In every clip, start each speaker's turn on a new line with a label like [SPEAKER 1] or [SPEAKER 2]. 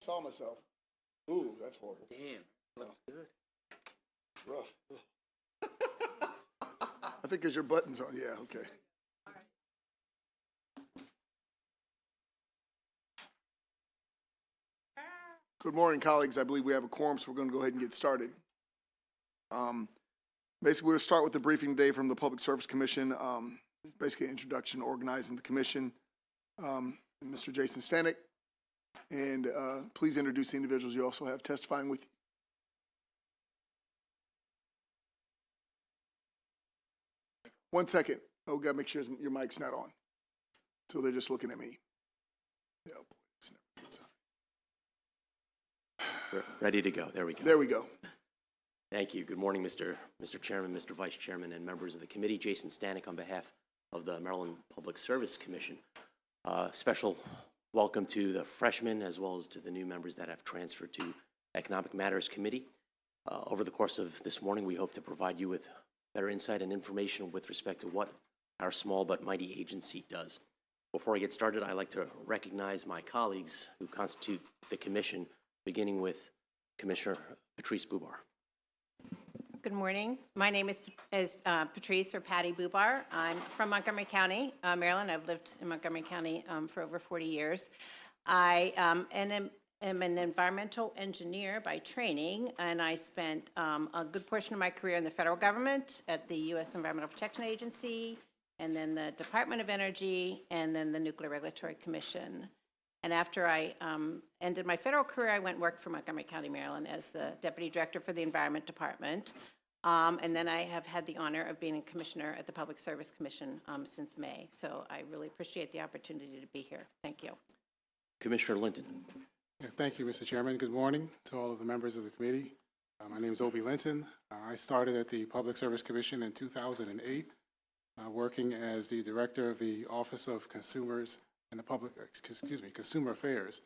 [SPEAKER 1] Saw myself. Ooh, that's horrible.
[SPEAKER 2] Damn, looks good.
[SPEAKER 1] Rough. I think because your button's on. Yeah, okay. Good morning, colleagues. I believe we have a quorum, so we're going to go ahead and get started. Basically, we'll start with the briefing today from the Public Service Commission. Basically, an introduction, organizing the commission. Mr. Jason Stanek. And please introduce the individuals you also have testifying with you. One second. Oh, got to make sure your mic's not on. So they're just looking at me. Yeah, boy, it's never a good sign.
[SPEAKER 3] We're ready to go. There we go.
[SPEAKER 1] There we go.
[SPEAKER 3] Thank you. Good morning, Mr. Chairman, Mr. Vice Chairman, and members of the committee. Jason Stanek on behalf of the Maryland Public Service Commission. Special welcome to the freshmen as well as to the new members that have transferred to Economic Matters Committee. Over the course of this morning, we hope to provide you with better insight and information with respect to what our small but mighty agency does. Before I get started, I'd like to recognize my colleagues who constitute the commission, beginning with Commissioner Patrice Bubar.
[SPEAKER 4] Good morning. My name is Patrice, or Patty Bubar. I'm from Montgomery County, Maryland. I've lived in Montgomery County for over 40 years. I am an environmental engineer by training, and I spent a good portion of my career in the federal government at the U.S. Environmental Protection Agency, and then the Department of Energy, and then the Nuclear Regulatory Commission. And after I ended my federal career, I went and worked for Montgomery County, Maryland as the Deputy Director for the Environment Department. And then I have had the honor of being a commissioner at the Public Service Commission since May. So I really appreciate the opportunity to be here. Thank you.
[SPEAKER 3] Commissioner Linton.
[SPEAKER 5] Yeah, thank you, Mr. Chairman. Good morning to all of the members of the committee. My name is Obie Linton. I started at the Public Service Commission in 2008, working as the Director of the Office of Consumers and the Consumer Affairs,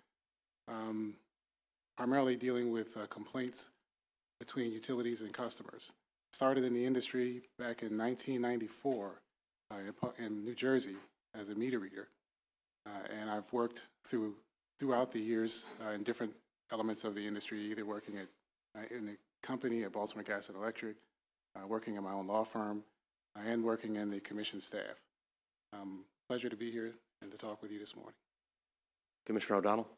[SPEAKER 5] primarily dealing with complaints between utilities and customers. Started in the industry back in 1994 in New Jersey as a meter reader, and I've worked throughout the years in different elements of the industry, either working in the company at Baltimore Gas and Electric, working in my own law firm, and working in the commission staff. Pleasure to be here and to talk with you this morning.
[SPEAKER 3] Commissioner O'Donnell.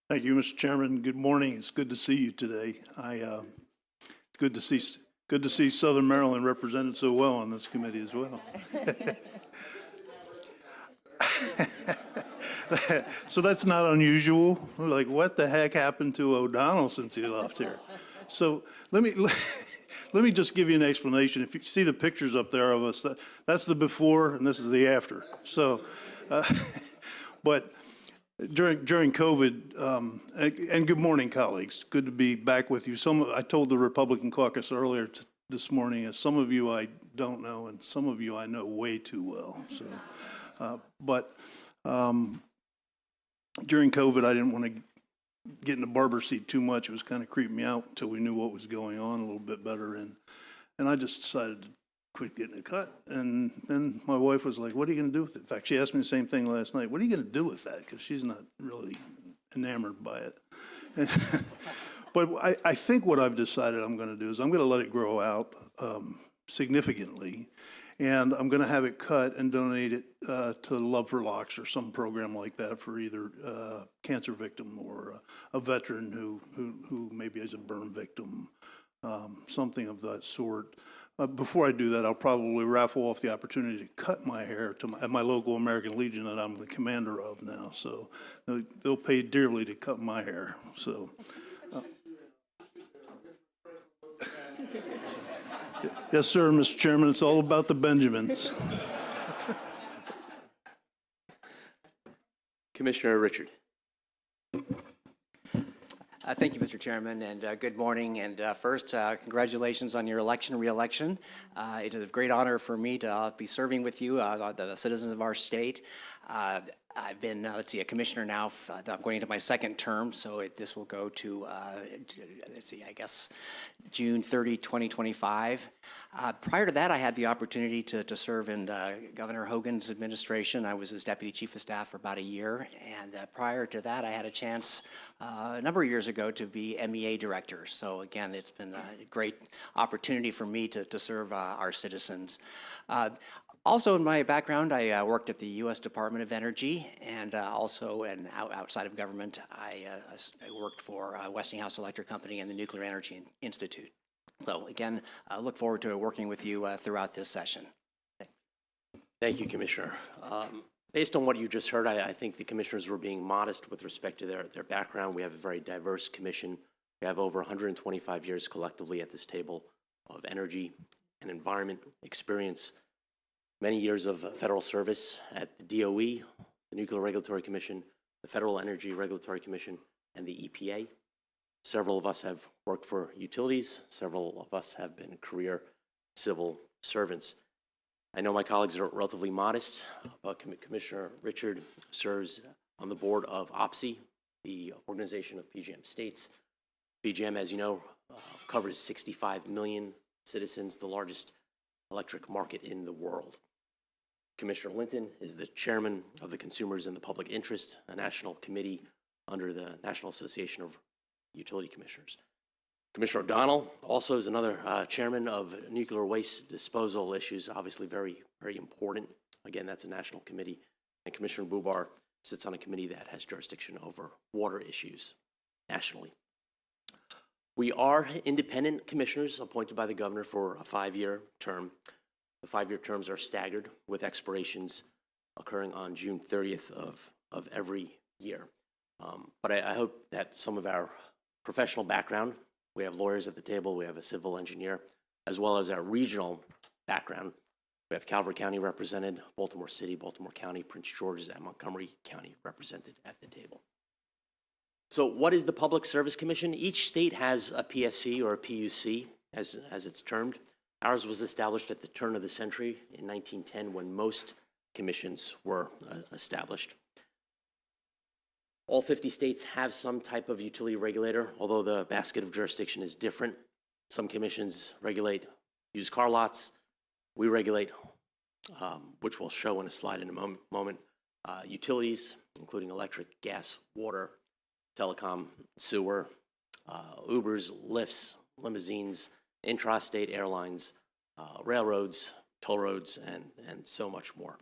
[SPEAKER 6] Thank you, Mr. Chairman. Good morning. It's good to see you today. It's good to see Southern Maryland represented so well on this committee as well. So that's not unusual. We're like, what the heck happened to O'Donnell since he left here? So let me just give you an explanation. If you see the pictures up there of us, that's the before and this is the after. So, but during COVID, and good morning, colleagues. Good to be back with you. I told the Republican caucus earlier this morning, as some of you I don't know, and some of you I know way too well. So, during COVID, I didn't want to get in the barber seat too much. It was kind of creeping me out until we knew what was going on a little bit better. And I just decided to quit getting a cut. And then my wife was like, what are you going to do with it? In fact, she asked me the same thing last night. What are you going to do with that? Because she's not really enamored by it. But I think what I've decided I'm going to do is I'm going to let it grow out significantly. And I'm going to have it cut and donate it to Love for Locks or some program like that for either a cancer victim or a veteran who maybe is a burn victim, something of that sort. Before I do that, I'll probably raffle off the opportunity to cut my hair at my local American Legion that I'm the commander of now. So they'll pay dearly to cut my hair. So. Yes, sir, Mr. Chairman. It's all about the Benjamins.
[SPEAKER 3] Commissioner Richard.
[SPEAKER 2] Thank you, Mr. Chairman, and good morning. And first, congratulations on your re-election. It is a great honor for me to be serving with you, the citizens of our state. I've been, let's see, a commissioner now. I'm going into my second term, so this will go to, let's see, I guess, June 30, 2025. Prior to that, I had the opportunity to serve in Governor Hogan's administration. I was his deputy chief of staff for about a year, and prior to that, I had a chance a number of years ago to be MEA director. So again, it's been a great opportunity for me to serve our citizens. Also, in my background, I worked at the U.S. Department of Energy, and also outside of government, I worked for Westinghouse Electric Company and the Nuclear Energy Institute. So again, I look forward to working with you throughout this session.
[SPEAKER 3] Thank you, Commissioner. Based on what you just heard, I think the commissioners were being modest with respect to their background. We have a very diverse commission. We have over 125 years collectively at this table of energy and environment experience, many years of federal service at the DOE, the Nuclear Regulatory Commission, the Federal Energy Regulatory Commission, and the EPA. Several of us have worked for utilities. Several of us have been career civil servants. I know my colleagues are relatively modest, but Commissioner Richard serves on the board of OPSI, the organization of PJM states. PJM, as you know, covers 65 million citizens, the largest electric market in the world. Commissioner Linton is the chairman of the Consumers in the Public Interest, a national committee under the National Association of Utility Commissioners. Commissioner O'Donnell also is another chairman of nuclear waste disposal issues, obviously very, very important. Again, that's a national committee. And Commissioner Bubar sits on a committee that has jurisdiction over water issues nationally. We are independent commissioners appointed by the governor for a 5-year term. The 5-year terms are staggered with expirations occurring on June 30th of every year. But I hope that some of our professional background, we have lawyers at the table, we have a civil engineer, as well as our regional background. We have Calvert County represented, Baltimore City, Baltimore County, Prince George's, and Montgomery County represented at the table. So what is the Public Service Commission? Each state has a PSC or a PUC, as it's termed. Ours was established at the turn of the century in 1910 when most commissions were established. All 50 states have some type of utility regulator, although the basket of jurisdiction is different. Some commissions regulate used car lots. We regulate, which we'll show in a slide in a moment, utilities, including electric, gas, water, telecom, sewer, Ubers, Lyfts, limousines, intrastate airlines, railroads, toll roads, and so much more.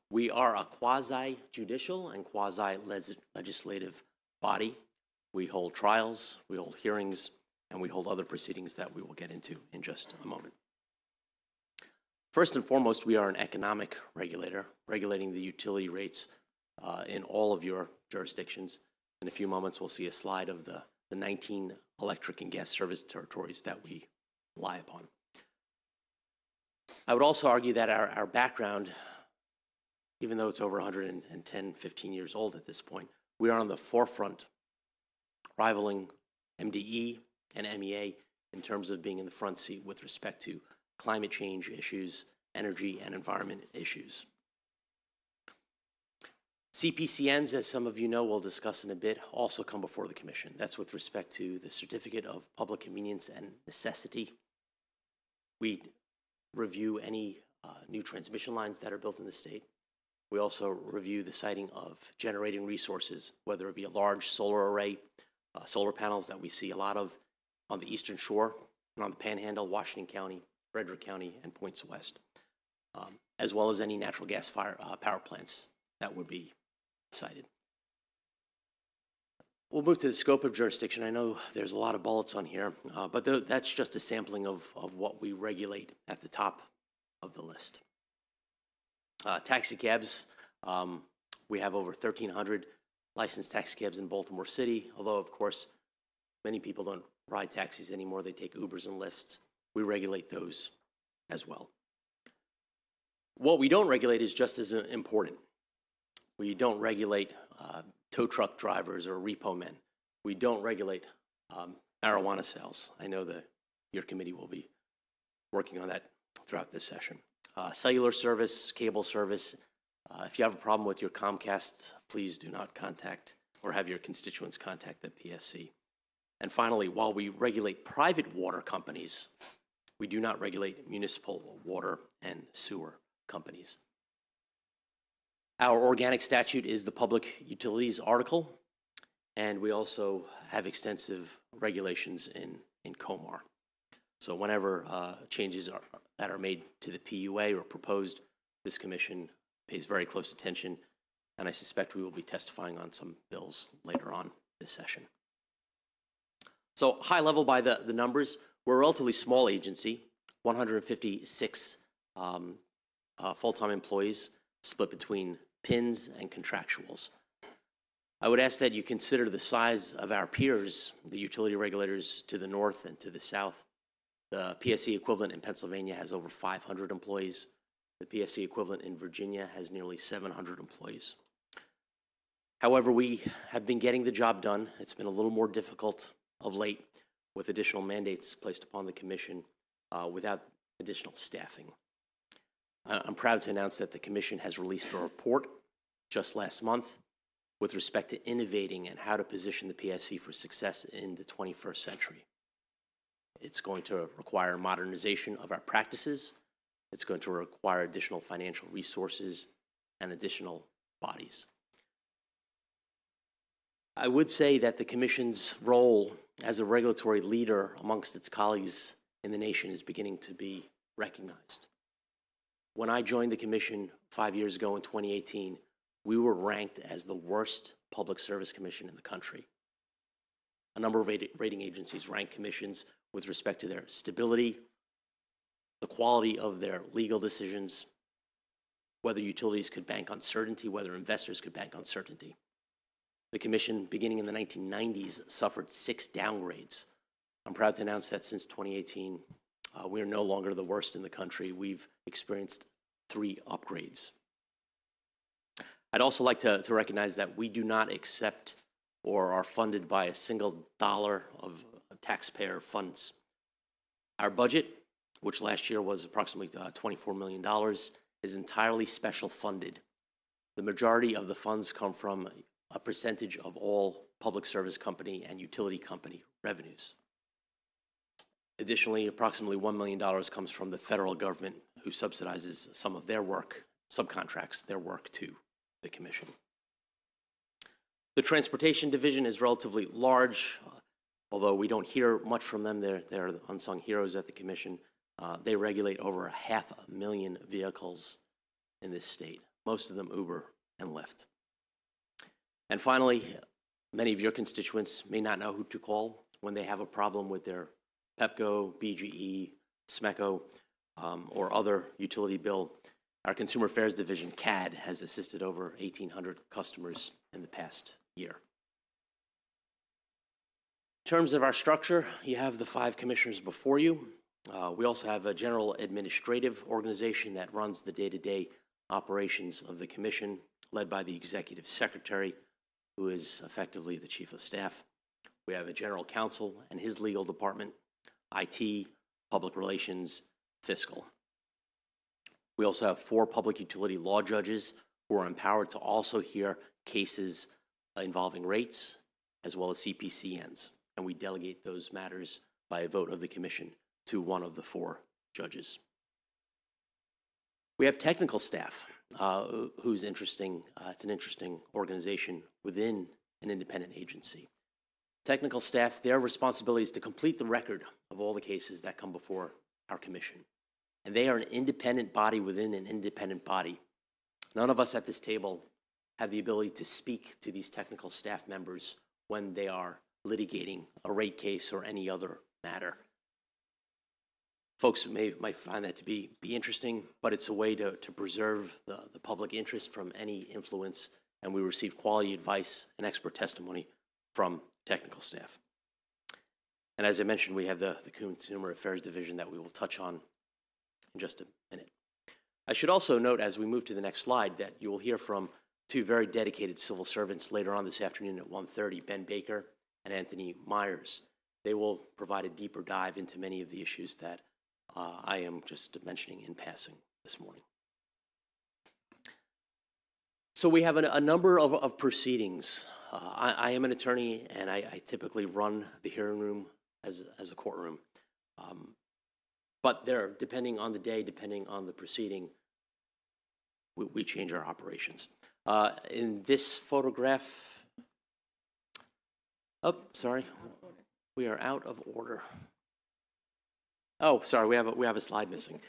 [SPEAKER 3] We are a quasi-judicial and quasi-legislative body. We hold trials, we hold hearings, and we hold other proceedings that we will get into in just a moment. First and foremost, we are an economic regulator, regulating the utility rates in all of your jurisdictions. In a few moments, we'll see a slide of the 19 electric and gas service territories that we rely upon. I would also argue that our background, even though it's over 110, 15 years old at this point, we are on the forefront, rivaling MDE and MEA in terms of being in the front seat with respect to climate change issues, energy and environment issues. CPCNs, as some of you know, we'll discuss in a bit, also come before the Commission. That's with respect to the Certificate of Public Convenience and Necessity. We review any new transmission lines that are built in the state. We also review the siting of generating resources, whether it be a large solar array, solar panels that we see a lot of on the Eastern Shore and on the Panhandle, Washington County, Frederick County, and points west, as well as any natural gas power plants that would be cited. We'll move to the scope of jurisdiction. I know there's a lot of bullets on here, but that's just a sampling of what we regulate at the top of the list. Taxi cabs, we have over 1,300 licensed taxi cabs in Baltimore City, although of course many people don't ride taxis anymore, they take Ubers and Lyfts. We regulate those as well. What we don't regulate is just as important. We don't regulate tow truck drivers or repo men. We don't regulate marijuana sales. I know that your committee will be working on that throughout this session. Cellular service, cable service, If you have a problem with your Comcast, please do not contact or have your constituents contact the PSC. And finally, while we regulate private water companies, we do not regulate municipal water and sewer companies. Our organic statute is the Public Utilities Article, and we also have extensive regulations in COMAR. So whenever changes that are made to the PUA or proposed, this commission pays very close attention, and I suspect we will be testifying on some bills later on this session. So high level by the numbers, we're a relatively small agency, 156 full-time employees split between PINs and contractuals. I would ask that you consider the size of our peers, the utility regulators to the north and to the south. The PSC equivalent in Pennsylvania has over 500 employees. The PSC equivalent in Virginia has nearly 700 employees. However, we have been getting the job done. It's been a little more difficult of late with additional mandates placed upon the commission without additional staffing. I'm proud to announce that the commission has released a report just last month with respect to innovating and how to position the PSC for success in the 21st century. It's going to require modernization of our practices. It's going to require additional financial resources and additional bodies. I would say that the Commission's role as a regulatory leader amongst its colleagues in the nation is beginning to be recognized. When I joined the Commission 5 years ago in 2018, we were ranked as the worst public service commission in the country. A number of rating agencies rank commissions with respect to their stability, the quality of their legal decisions, whether utilities could bank on certainty, whether investors could bank on certainty. The commission, beginning in the 1990s, suffered 6 downgrades. I'm proud to announce that since 2018, we are no longer the worst in the country. We've experienced 3 upgrades. I'd also like to recognize that we do not accept or are funded by a single dollar of taxpayer funds. Our budget, which last year was approximately $24 million, is entirely special funded. The majority of the funds come from a percentage of all public service company and utility company revenues. Additionally, approximately $1 million comes from the federal government, who subsidizes some of their work, subcontracts their work to the commission. The transportation division is relatively large, although we don't hear much from them. They're the unsung heroes at the commission. They regulate over 500,000 vehicles in this state, most of them Uber and Lyft. And finally, many of your constituents may not know who to call when they have a problem with their PEPCO, BGE, SMECO, or other utility bill. Our Consumer Affairs Division, CAD, has assisted over 1,800 customers in the past year. In terms of our structure, you have the 5 commissioners before you. We also have a general administrative organization that runs the day-to-day operations of the commission, led by the executive secretary, who is effectively the chief of staff. We have a general counsel and his legal department, IT, public relations, fiscal. We also have 4 public utility law judges who are empowered to also hear cases involving rates as well as CPCNs, and we delegate those matters by a vote of the commission to one of the 4 judges. We have technical staff who's interesting. It's an interesting organization within an independent agency. Technical staff, their responsibility is to complete the record of all the cases that come before our commission. And they are an independent body within an independent body. None of us at this table have the ability to speak to these technical staff members when they are litigating a rate case or any other matter. Folks might find that to be interesting, but it's a way to preserve the public interest from any influence, and we receive quality advice and expert testimony from technical staff. And as I mentioned, we have the Consumer Affairs Division that we will touch on in just a minute. I should also note, as we move to the next slide, that you will hear from 2 very dedicated civil servants later on this afternoon at 1:30, Ben Baker and Anthony Myers. They will provide a deeper dive into many of the issues that I am just mentioning in passing this morning. So we have a number of proceedings. I am an attorney, and I typically run the hearing room as a courtroom. But there, depending on the day, depending on the proceeding, we change our operations. In this photograph, oh, sorry, we are out of order. Oh, sorry, we have a slide missing.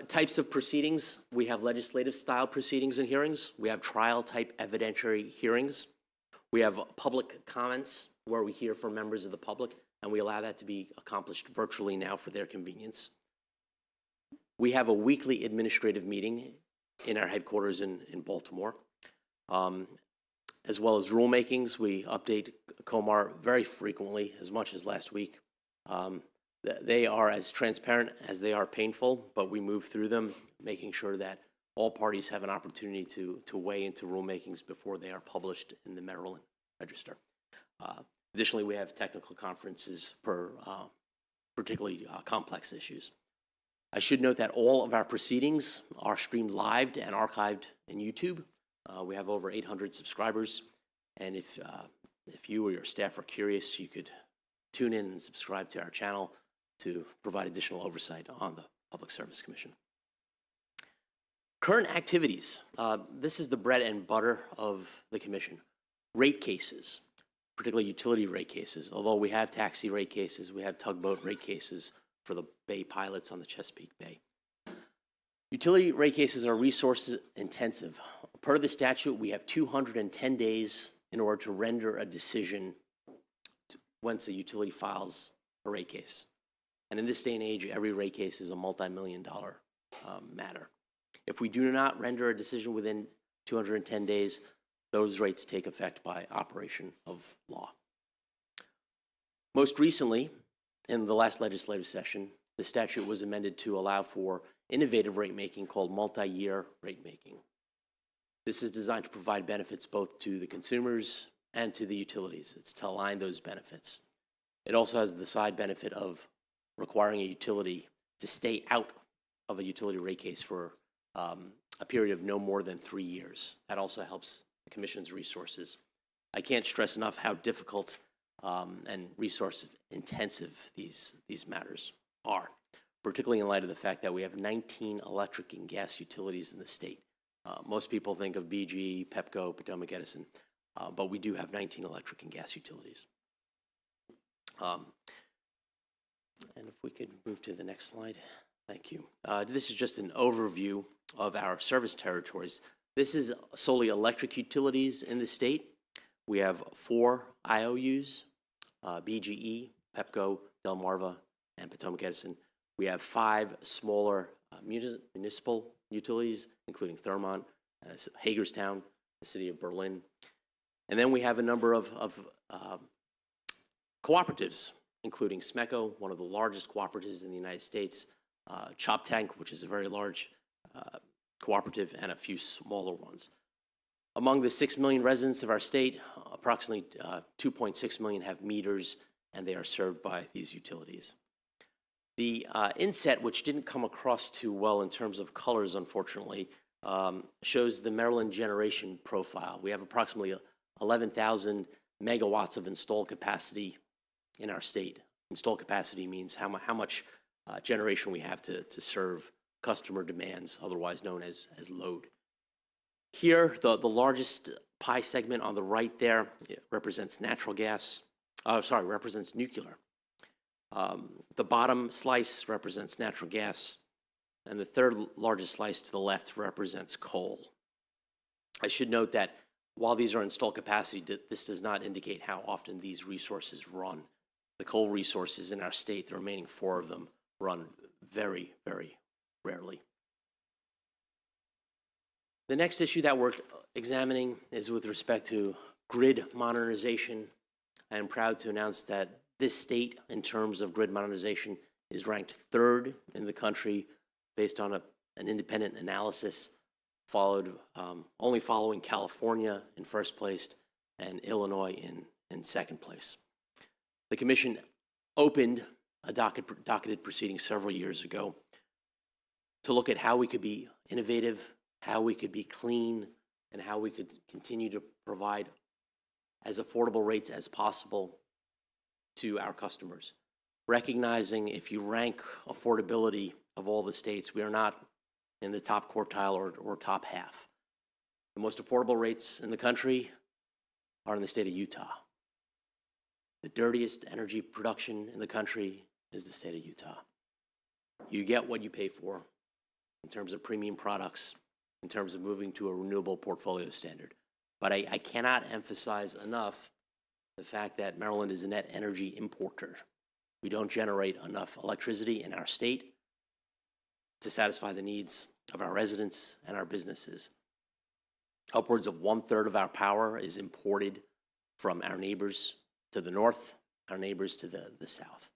[SPEAKER 3] Types of proceedings, we have legislative style proceedings and hearings. We have trial type evidentiary hearings. We have public comments where we hear from members of the public, and we allow that to be accomplished virtually now for their convenience. We have a weekly administrative meeting in our headquarters in Baltimore. As well as rulemakings, we update COMAR very frequently, as much as last week. They are as transparent as they are painful, but we move through them, making sure that all parties have an opportunity to weigh into rulemakings before they are published in the Maryland Register. Additionally, we have technical conferences per particularly complex issues. I should note that all of our proceedings are streamed live and archived in YouTube. We have over 800 subscribers, and if you or your staff are curious, you could tune in and subscribe to our channel to provide additional oversight on the Public Service Commission. Current activities. This is the bread and butter of the commission. Rate cases, particularly utility rate cases. Although we have taxi rate cases, we have tugboat rate cases for the bay pilots on the Chesapeake Bay. Utility rate cases are resource intensive. Per the statute, we have 210 days in order to render a decision once a utility files a rate case. And in this day and age, every rate case is a multi-million-dollar matter. If we do not render a decision within 210 days, those rates take effect by operation of law. Most recently, in the last legislative session, the statute was amended to allow for innovative rate making called multi-year rate making. This is designed to provide benefits both to the consumers and to the utilities. It's to align those benefits. It also has the side benefit of requiring a utility to stay out of a utility rate case for a period of no more than 3 years. That also helps the Commission's resources. I can't stress enough how difficult and resource intensive these matters are, particularly in light of the fact that we have 19 electric and gas utilities in the state. Most people think of BG, Pepco, Potomac Edison, but we do have 19 electric and gas utilities. And if we could move to the next slide. Thank you. This is just an overview of our service territories. This is solely electric utilities in the state. We have 4 IOUs, BGE, Pepco, Delmarva, and Potomac Edison. We have 5 smaller municipal utilities, including Thurmont, Hagerstown, the city of Berlin. And then we have a number of cooperatives, including SMECO, one of the largest cooperatives in the United States, Chop Tank, which is a very large cooperative, and a few smaller ones. Among the 6 million residents of our state, approximately 2.6 million have meters, and they are served by these utilities. The inset, which didn't come across too well in terms of colors, unfortunately, shows the Maryland generation profile. We have approximately 11,000 megawatts of installed capacity in our state. Installed capacity means how much generation we have to serve customer demands, otherwise known as load. Here, the largest pie segment on the right there represents represents nuclear. The bottom slice represents natural gas, and the third largest slice to the left represents coal. I should note that while these are installed capacity, this does not indicate how often these resources run. The coal resources in our state, the remaining 4 of them, run very, very rarely. The next issue that we're examining is with respect to grid modernization. I am proud to announce that this state, in terms of grid modernization, is ranked 3rd in the country based on an independent analysis, only following California in 1st place and Illinois in 2nd place. The Commission opened a docketed proceeding several years ago to look at how we could be innovative, how we could be clean, and how we could continue to provide as affordable rates as possible to our customers. Recognizing if you rank affordability of all the states, we are not in the top quartile or top half. The most affordable rates in the country are in the state of Utah. The dirtiest energy production in the country is the state of Utah. You get what you pay for in terms of premium products, in terms of moving to a renewable portfolio standard. But I cannot emphasize enough the fact that Maryland is a net energy importer. We don't generate enough electricity in our state to satisfy the needs of our residents and our businesses. Upwards of 1/3 of our power is imported from our neighbors to the north, our neighbors to the south.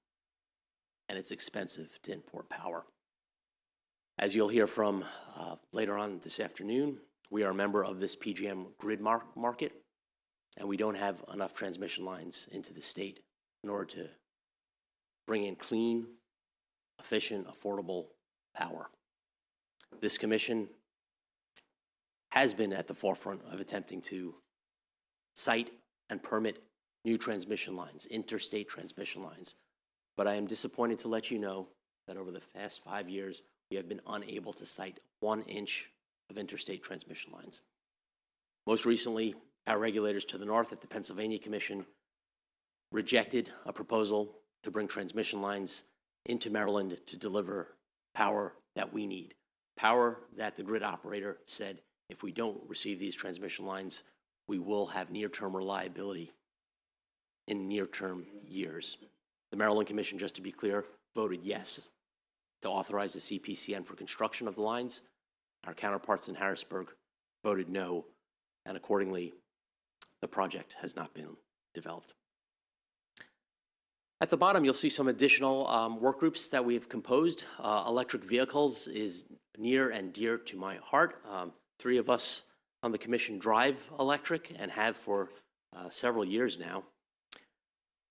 [SPEAKER 3] And it's expensive to import power. As you'll hear from later on this afternoon, we are a member of this PJM grid market, and we don't have enough transmission lines into the state in order to bring in clean, efficient, affordable power. This commission has been at the forefront of attempting to site and permit new transmission lines, interstate transmission lines. But I am disappointed to let you know that over the past 5 years, we have been unable to site 1 inch of interstate transmission lines. Most recently, our regulators to the north at the Pennsylvania Commission rejected a proposal to bring transmission lines into Maryland to deliver power that we need. Power that the grid operator said, if we don't receive these transmission lines, we will have near-term reliability in near-term years. The Maryland Commission, just to be clear, voted yes to authorize the CPCN for construction of the lines. Our counterparts in Harrisburg voted no, and accordingly, the project has not been developed. At the bottom, you'll see some additional work groups that we've composed. Electric vehicles is near and dear to my heart. 3 of us on the commission drive electric and have for several years now.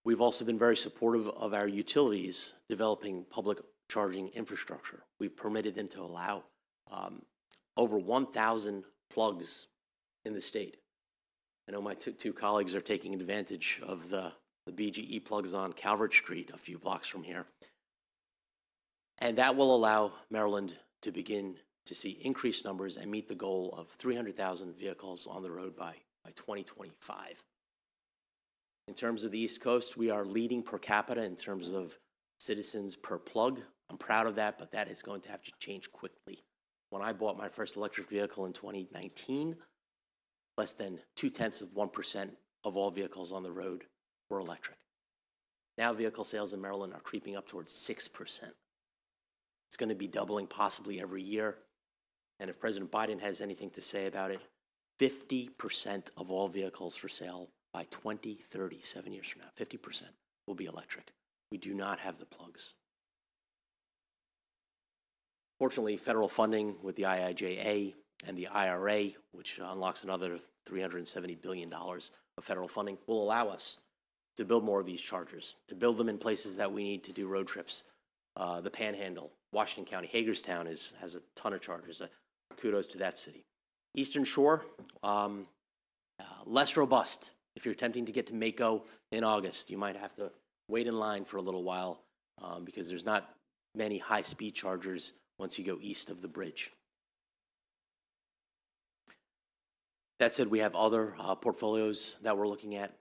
[SPEAKER 3] We've also been very supportive of our utilities developing public charging infrastructure. We've permitted them to allow over 1,000 plugs in the state. I know my two colleagues are taking advantage of the BGE plugs on Calvert Street, a few blocks from here. And that will allow Maryland to begin to see increased numbers and meet the goal of 300,000 vehicles on the road by 2025. In terms of the East Coast, we are leading per capita in terms of citizens per plug. I'm proud of that, but that is going to have to change quickly. When I bought my first electric vehicle in 2019, less than 0.2% of all vehicles on the road were electric. Now vehicle sales in Maryland are creeping up towards 6%. It's going to be doubling possibly every year. And if President Biden has anything to say about it, 50% of all vehicles for sale by 2030, 7 years from now, 50% will be electric. We do not have the plugs. Fortunately, federal funding with the IIJA and the IRA, which unlocks another $370 billion of federal funding, will allow us to build more of these chargers, to build them in places that we need to do road trips. The Panhandle, Washington County, Hagerstown has a ton of chargers. Kudos to that city. Eastern Shore, less robust. If you're attempting to get to Mako in August, you might have to wait in line for a little while because there's not many high-speed chargers once you go east of the bridge. That said, we have other portfolios that we're looking at,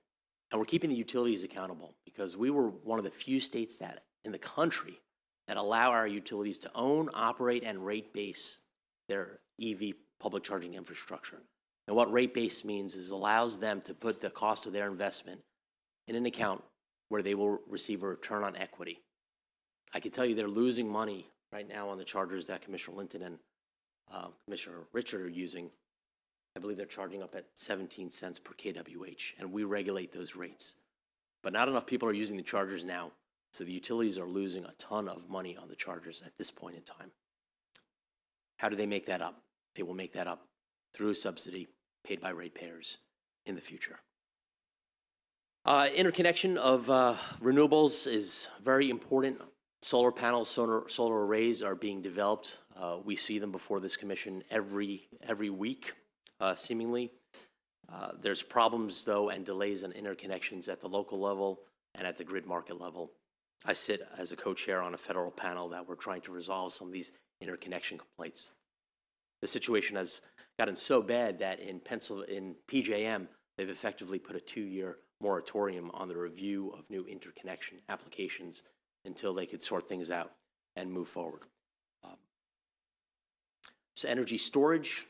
[SPEAKER 3] and we're keeping the utilities accountable because we were one of the few states that in the country that allow our utilities to own, operate, and rate base their EV public charging infrastructure. And what rate base means is allows them to put the cost of their investment in an account where they will receive a return on equity. I can tell you they're losing money right now on the chargers that Commissioner Linton and Commissioner Richard are using. I believe they're charging up at 17 cents per kWh, and we regulate those rates. But not enough people are using the chargers now, so the utilities are losing a ton of money on the chargers at this point in time. How do they make that up? They will make that up through a subsidy paid by ratepayers in the future. Interconnection of renewables is very important. Solar panels, solar arrays are being developed. We see them before this commission every week. seemingly. There's problems, though, and delays in interconnections at the local level and at the grid market level. I sit as a co-chair on a federal panel that we're trying to resolve some of these interconnection complaints. The situation has gotten so bad that in PJM, they've effectively put a 2-year moratorium on the review of new interconnection applications until they could sort things out and move forward. So energy storage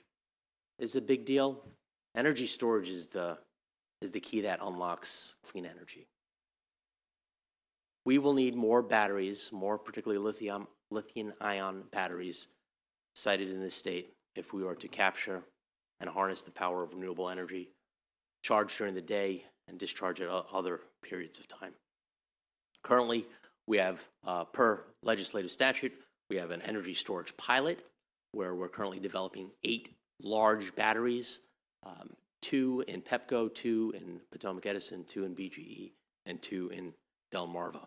[SPEAKER 3] is a big deal. Energy storage is the key that unlocks clean energy. We will need more batteries, more particularly lithium-ion batteries sited in this state if we are to capture and harness the power of renewable energy, charge during the day and discharge at other periods of time. Currently, we have, per legislative statute, we have an energy storage pilot where we're currently developing 8 large batteries, 2 in Pepco, 2 in Potomac Edison, 2 in BGE, and 2 in Delmarva.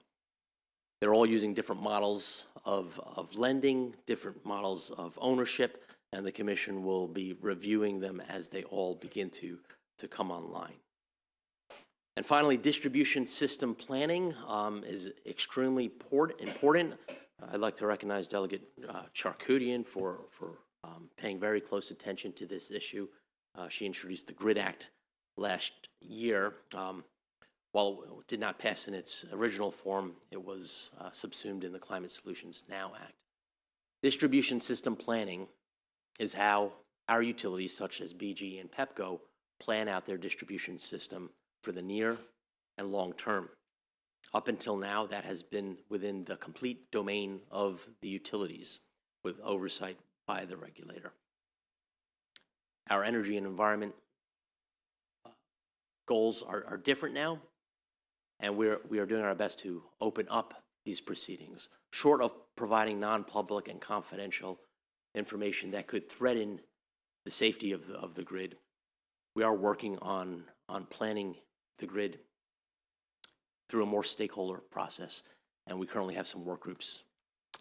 [SPEAKER 3] They're all using different models of lending, different models of ownership, and the Commission will be reviewing them as they all begin to come online. And finally, distribution system planning is extremely important. I'd like to recognize Delegate Charkoudian for paying very close attention to this issue. She introduced the GRID Act last year. While it did not pass in its original form, it was subsumed in the Climate Solutions Now Act. Distribution system planning is how our utilities, such as BG and Pepco, plan out their distribution system for the near and long term. Up until now, that has been within the complete domain of the utilities, with oversight by the regulator. Our energy and environment goals are different now, and we are doing our best to open up these proceedings. Short of providing non-public and confidential information that could threaten the safety of the grid, we are working on planning the grid through a more stakeholder process, and we currently have some work groups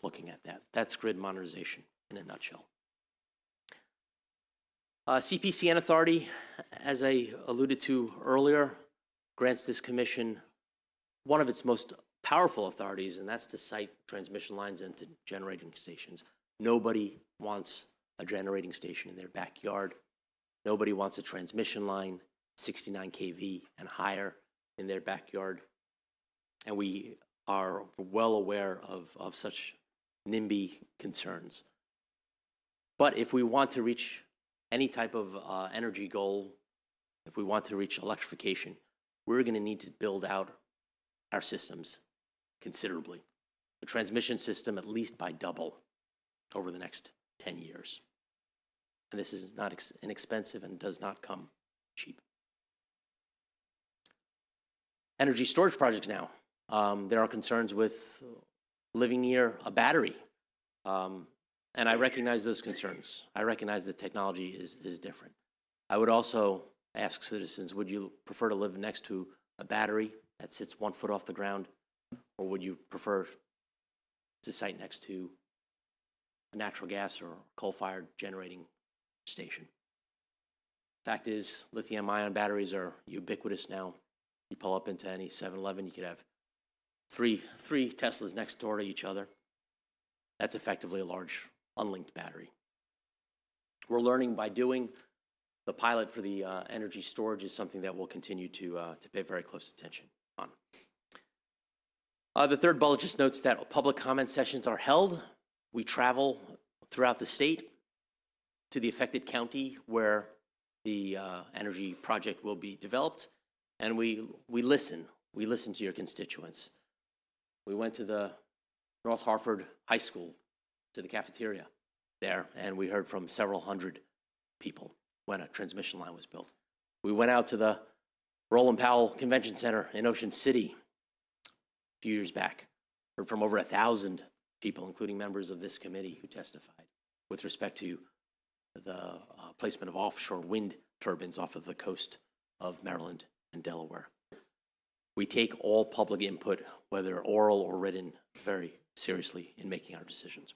[SPEAKER 3] looking at that. That's grid modernization in a nutshell. CPCN Authority, as I alluded to earlier, grants this commission one of its most powerful authorities, and that's to site transmission lines into generating stations. Nobody wants a generating station in their backyard. Nobody wants a transmission line, 69 kV and higher, in their backyard. And we are well aware of such NIMBY concerns. But if we want to reach any type of energy goal, if we want to reach electrification, we're going to need to build out our systems considerably. The transmission system at least by double over the next 10 years. And this is not inexpensive and does not come cheap. Energy storage projects now. There are concerns with living near a battery. And I recognize those concerns. I recognize that technology is different. I would also ask citizens, would you prefer to live next to a battery that sits 1 foot off the ground, or would you prefer to site next to a natural gas or coal-fired generating station? Fact is, lithium-ion batteries are ubiquitous now. You pull up into any 7-Eleven, you could have three Teslas next door to each other. That's effectively a large unlinked battery. We're learning by doing. The pilot for the energy storage is something that we'll continue to pay very close attention on. The third bullet just notes that public comment sessions are held. We travel throughout the state to the affected county where the energy project will be developed, and we listen. We listen to your constituents. We went to the North Hartford High School, to the cafeteria there, and we heard from several hundred people when a transmission line was built. We went out to the Roland Powell Convention Center in Ocean City a few years back, heard from over 1,000 people, including members of this committee, who testified with respect to the placement of offshore wind turbines off of the coast of Maryland and Delaware. We take all public input, whether oral or written, very seriously in making our decisions.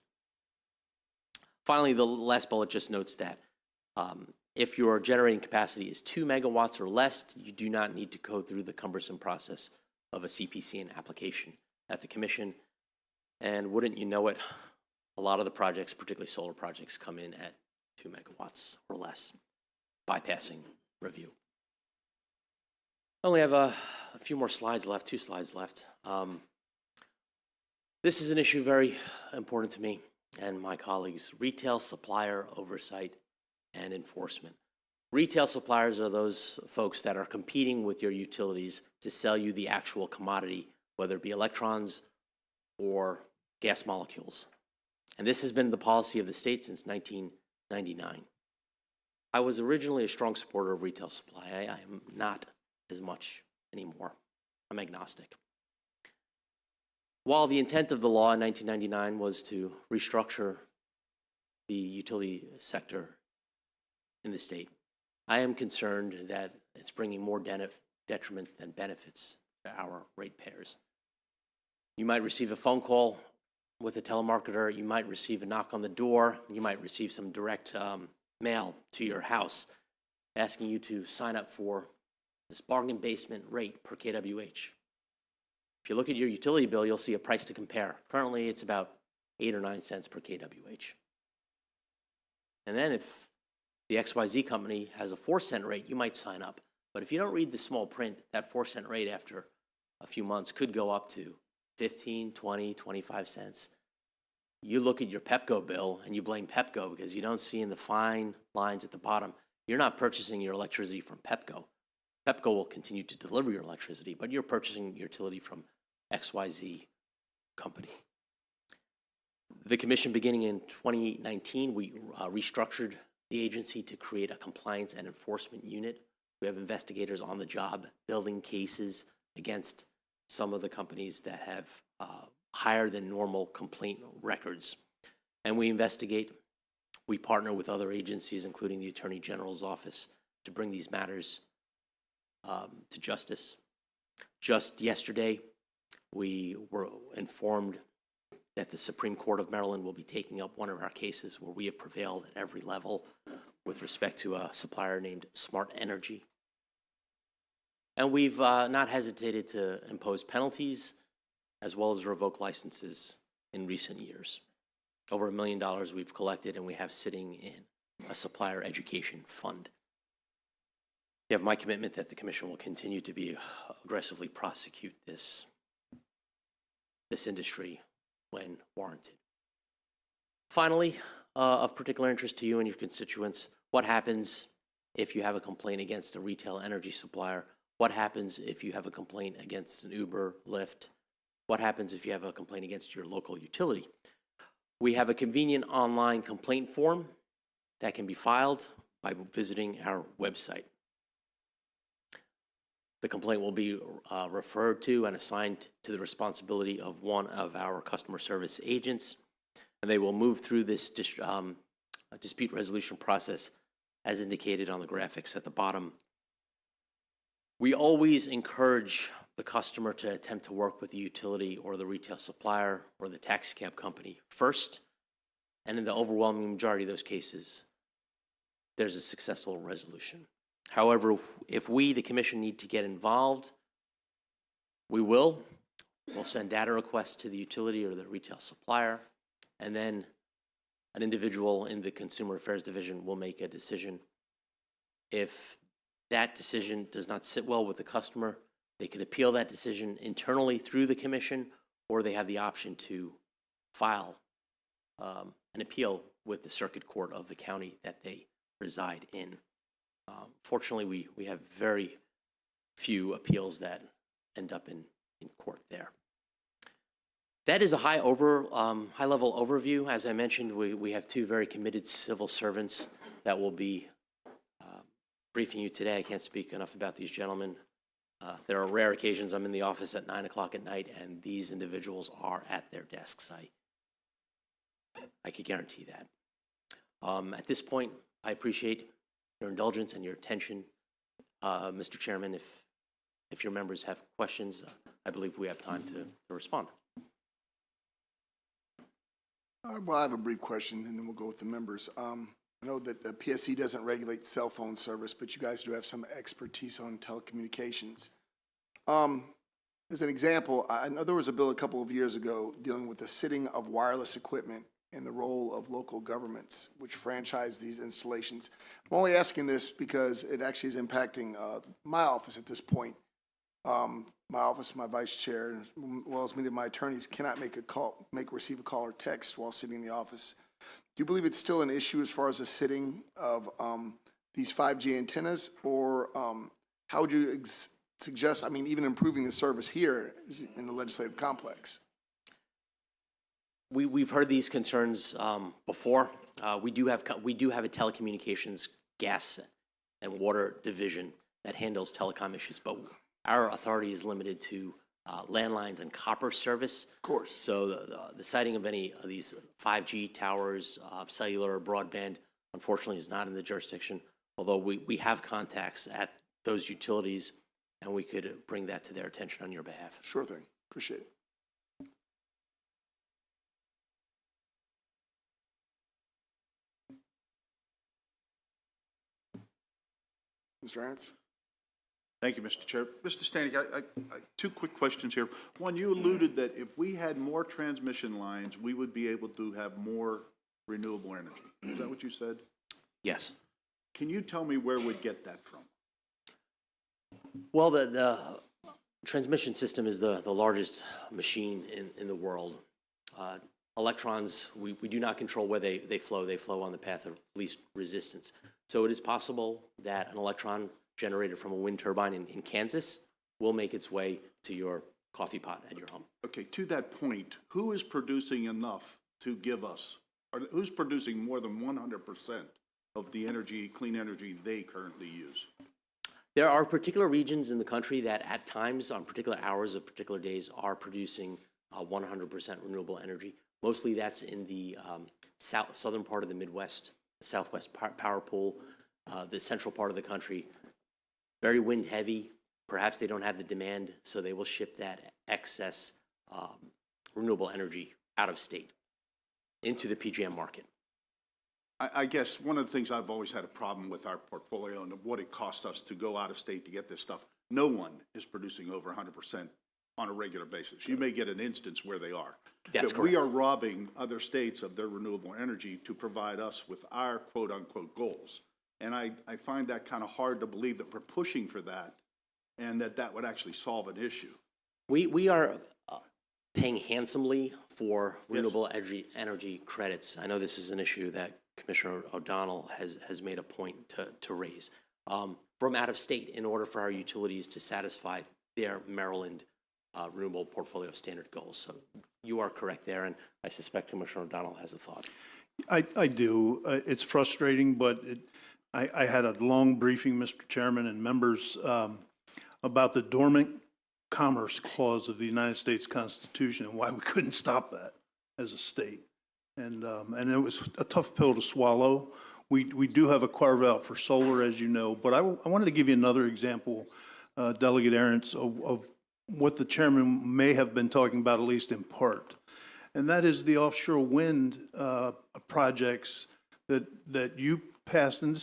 [SPEAKER 3] Finally, the last bullet just notes that If your generating capacity is 2 megawatts or less, you do not need to go through the cumbersome process of a CPCN application at the commission. And wouldn't you know it, a lot of the projects, particularly solar projects, come in at 2 megawatts or less, bypassing review. I only have a few more slides left, 2 slides left. This is an issue very important to me and my colleagues: retail supplier oversight and enforcement. Retail suppliers are those folks that are competing with your utilities to sell you the actual commodity, whether it be electrons or gas molecules. And this has been the policy of the state since 1999. I was originally a strong supporter of retail supply. I am not as much anymore. I'm agnostic. While the intent of the law in 1999 was to restructure the utility sector in the state, I am concerned that it's bringing more detriments than benefits to our ratepayers. You might receive a phone call with a telemarketer, you might receive a knock on the door, you might receive some direct mail to your house asking you to sign up for this bargain basement rate per kWh. If you look at your utility bill, you'll see a price to compare. Currently, it's about 8 or 9 cents per kWh. And then if the XYZ company has a 4-cent rate, you might sign up. But if you don't read the small print, that 4-cent rate after a few months could go up to 15, 20, 25 cents. You look at your Pepco bill and you blame Pepco because you don't see in the fine lines at the bottom, you're not purchasing your electricity from Pepco. Pepco will continue to deliver your electricity, but you're purchasing your utility from XYZ company. The commission, beginning in 2019, we restructured the agency to create a compliance and enforcement unit. We have investigators on the job building cases against some of the companies that have higher than normal complaint records. And we investigate. We partner with other agencies, including the Attorney General's office, to bring these matters to justice. Just yesterday, we were informed that the Supreme Court of Maryland will be taking up one of our cases where we have prevailed at every level with respect to a supplier named Smart Energy. And we've not hesitated to impose penalties as well as revoke licenses in recent years. Over $1 million we've collected and we have sitting in a supplier education fund. You have my commitment that the commission will continue to be aggressively prosecute this industry when warranted. Finally, of particular interest to you and your constituents, what happens if you have a complaint against a retail energy supplier? What happens if you have a complaint against an Uber, Lyft? What happens if you have a complaint against your local utility? We have a convenient online complaint form that can be filed by visiting our website. The complaint will be referred to and assigned to the responsibility of one of our customer service agents, and they will move through this dispute resolution process as indicated on the graphics at the bottom. We always encourage the customer to attempt to work with the utility or the retail supplier or the taxi cab company first, and in the overwhelming majority of those cases, there's a successful resolution. However, if we, the commission, need to get involved, we will. We'll send data requests to the utility or the retail supplier, and then an individual in the Consumer Affairs Division will make a decision. If that decision does not sit well with the customer, they can appeal that decision internally through the commission, or they have the option to file an appeal with the circuit court of the county that they reside in. Fortunately, we have very few appeals that end up in court there. That is a high-level overview. As I mentioned, we have 2 very committed civil servants that will be briefing you today. I can't speak enough about these gentlemen. There are rare occasions I'm in the office at 9 o'clock at night, and these individuals are at their desks. I could guarantee that. At this point, I appreciate your indulgence and your attention. Mr. Chairman, if your members have questions, I believe we have time to respond.
[SPEAKER 1] Well, I have a brief question, and then we'll go with the members. I know that the PSC doesn't regulate cell phone service, but you guys do have some expertise on telecommunications. As an example, I know there was a bill a couple of years ago dealing with the sitting of wireless equipment and the role of local governments, which franchise these installations. I'm only asking this because it actually is impacting my office at this point. My office, my vice chair, as well as many of my attorneys, cannot receive a call or text while sitting in the office. Do you believe it's still an issue as far as the sitting of these 5G antennas, or how would you suggest, even improving the service here in the legislative complex?
[SPEAKER 3] We've heard these concerns before. We do have a telecommunications, gas, and water division that handles telecom issues, but our authority is limited to landlines and copper service.
[SPEAKER 1] Of course.
[SPEAKER 3] So the siting of any of these 5G towers, cellular or broadband, unfortunately, is not in the jurisdiction, although we have contacts at those utilities, and we could bring that to their attention on your behalf.
[SPEAKER 1] Sure thing. Appreciate it. Mr. Aaron's?
[SPEAKER 7] Thank you, Mr. Chair. Mr. Stanek, I two quick questions here. One, you alluded that if we had more transmission lines, we would be able to have more renewable energy. Is that what you said?
[SPEAKER 3] Yes.
[SPEAKER 7] Can you tell me where we'd get that from?
[SPEAKER 3] Well, the transmission system is the largest machine in the world. Electrons, we do not control where they flow. They flow on the path of least resistance. So it is possible that an electron generated from a wind turbine in Kansas will make its way to your coffee pot at your home.
[SPEAKER 7] Okay, to that point, who is producing enough to give us, or who's producing more than 100% of the energy, clean energy they currently use?
[SPEAKER 3] There are particular regions in the country that at times, on particular hours of particular days, are producing 100% renewable energy. Mostly that's in the southern part of the Midwest, the Southwest Power Pool, the central part of the country. Very wind heavy. Perhaps they don't have the demand, so they will ship that excess renewable energy out of state into the PJM market.
[SPEAKER 7] I guess one of the things I've always had a problem with our portfolio and what it costs us to go out of state to get this stuff, no one is producing over 100% on a regular basis. You may get an instance where they are.
[SPEAKER 3] That's
[SPEAKER 7] but we are
[SPEAKER 3] correct.
[SPEAKER 7] robbing other states of their renewable energy to provide us with our quote-unquote goals. And I find that kind of hard to believe that we're pushing for that and that would actually solve an issue.
[SPEAKER 3] We are paying handsomely for renewable energy credits. I know this is an issue that Commissioner O'Donnell has made a point to raise from out of state in order for our utilities to satisfy their Maryland renewable portfolio standard goals. So you are correct there, and I suspect Commissioner O'Donnell has a thought.
[SPEAKER 6] I do. It's frustrating, but I had a long briefing, Mr. Chairman, and members about the dormant commerce clause of the United States Constitution and why we couldn't stop that as a state. And it was a tough pill to swallow. We do have a carve-out for solar, as you know, but I wanted to give you another example, Delegate Ahrens, of what the chairman may have been talking about, at least in part. And that is the offshore wind projects that you passed in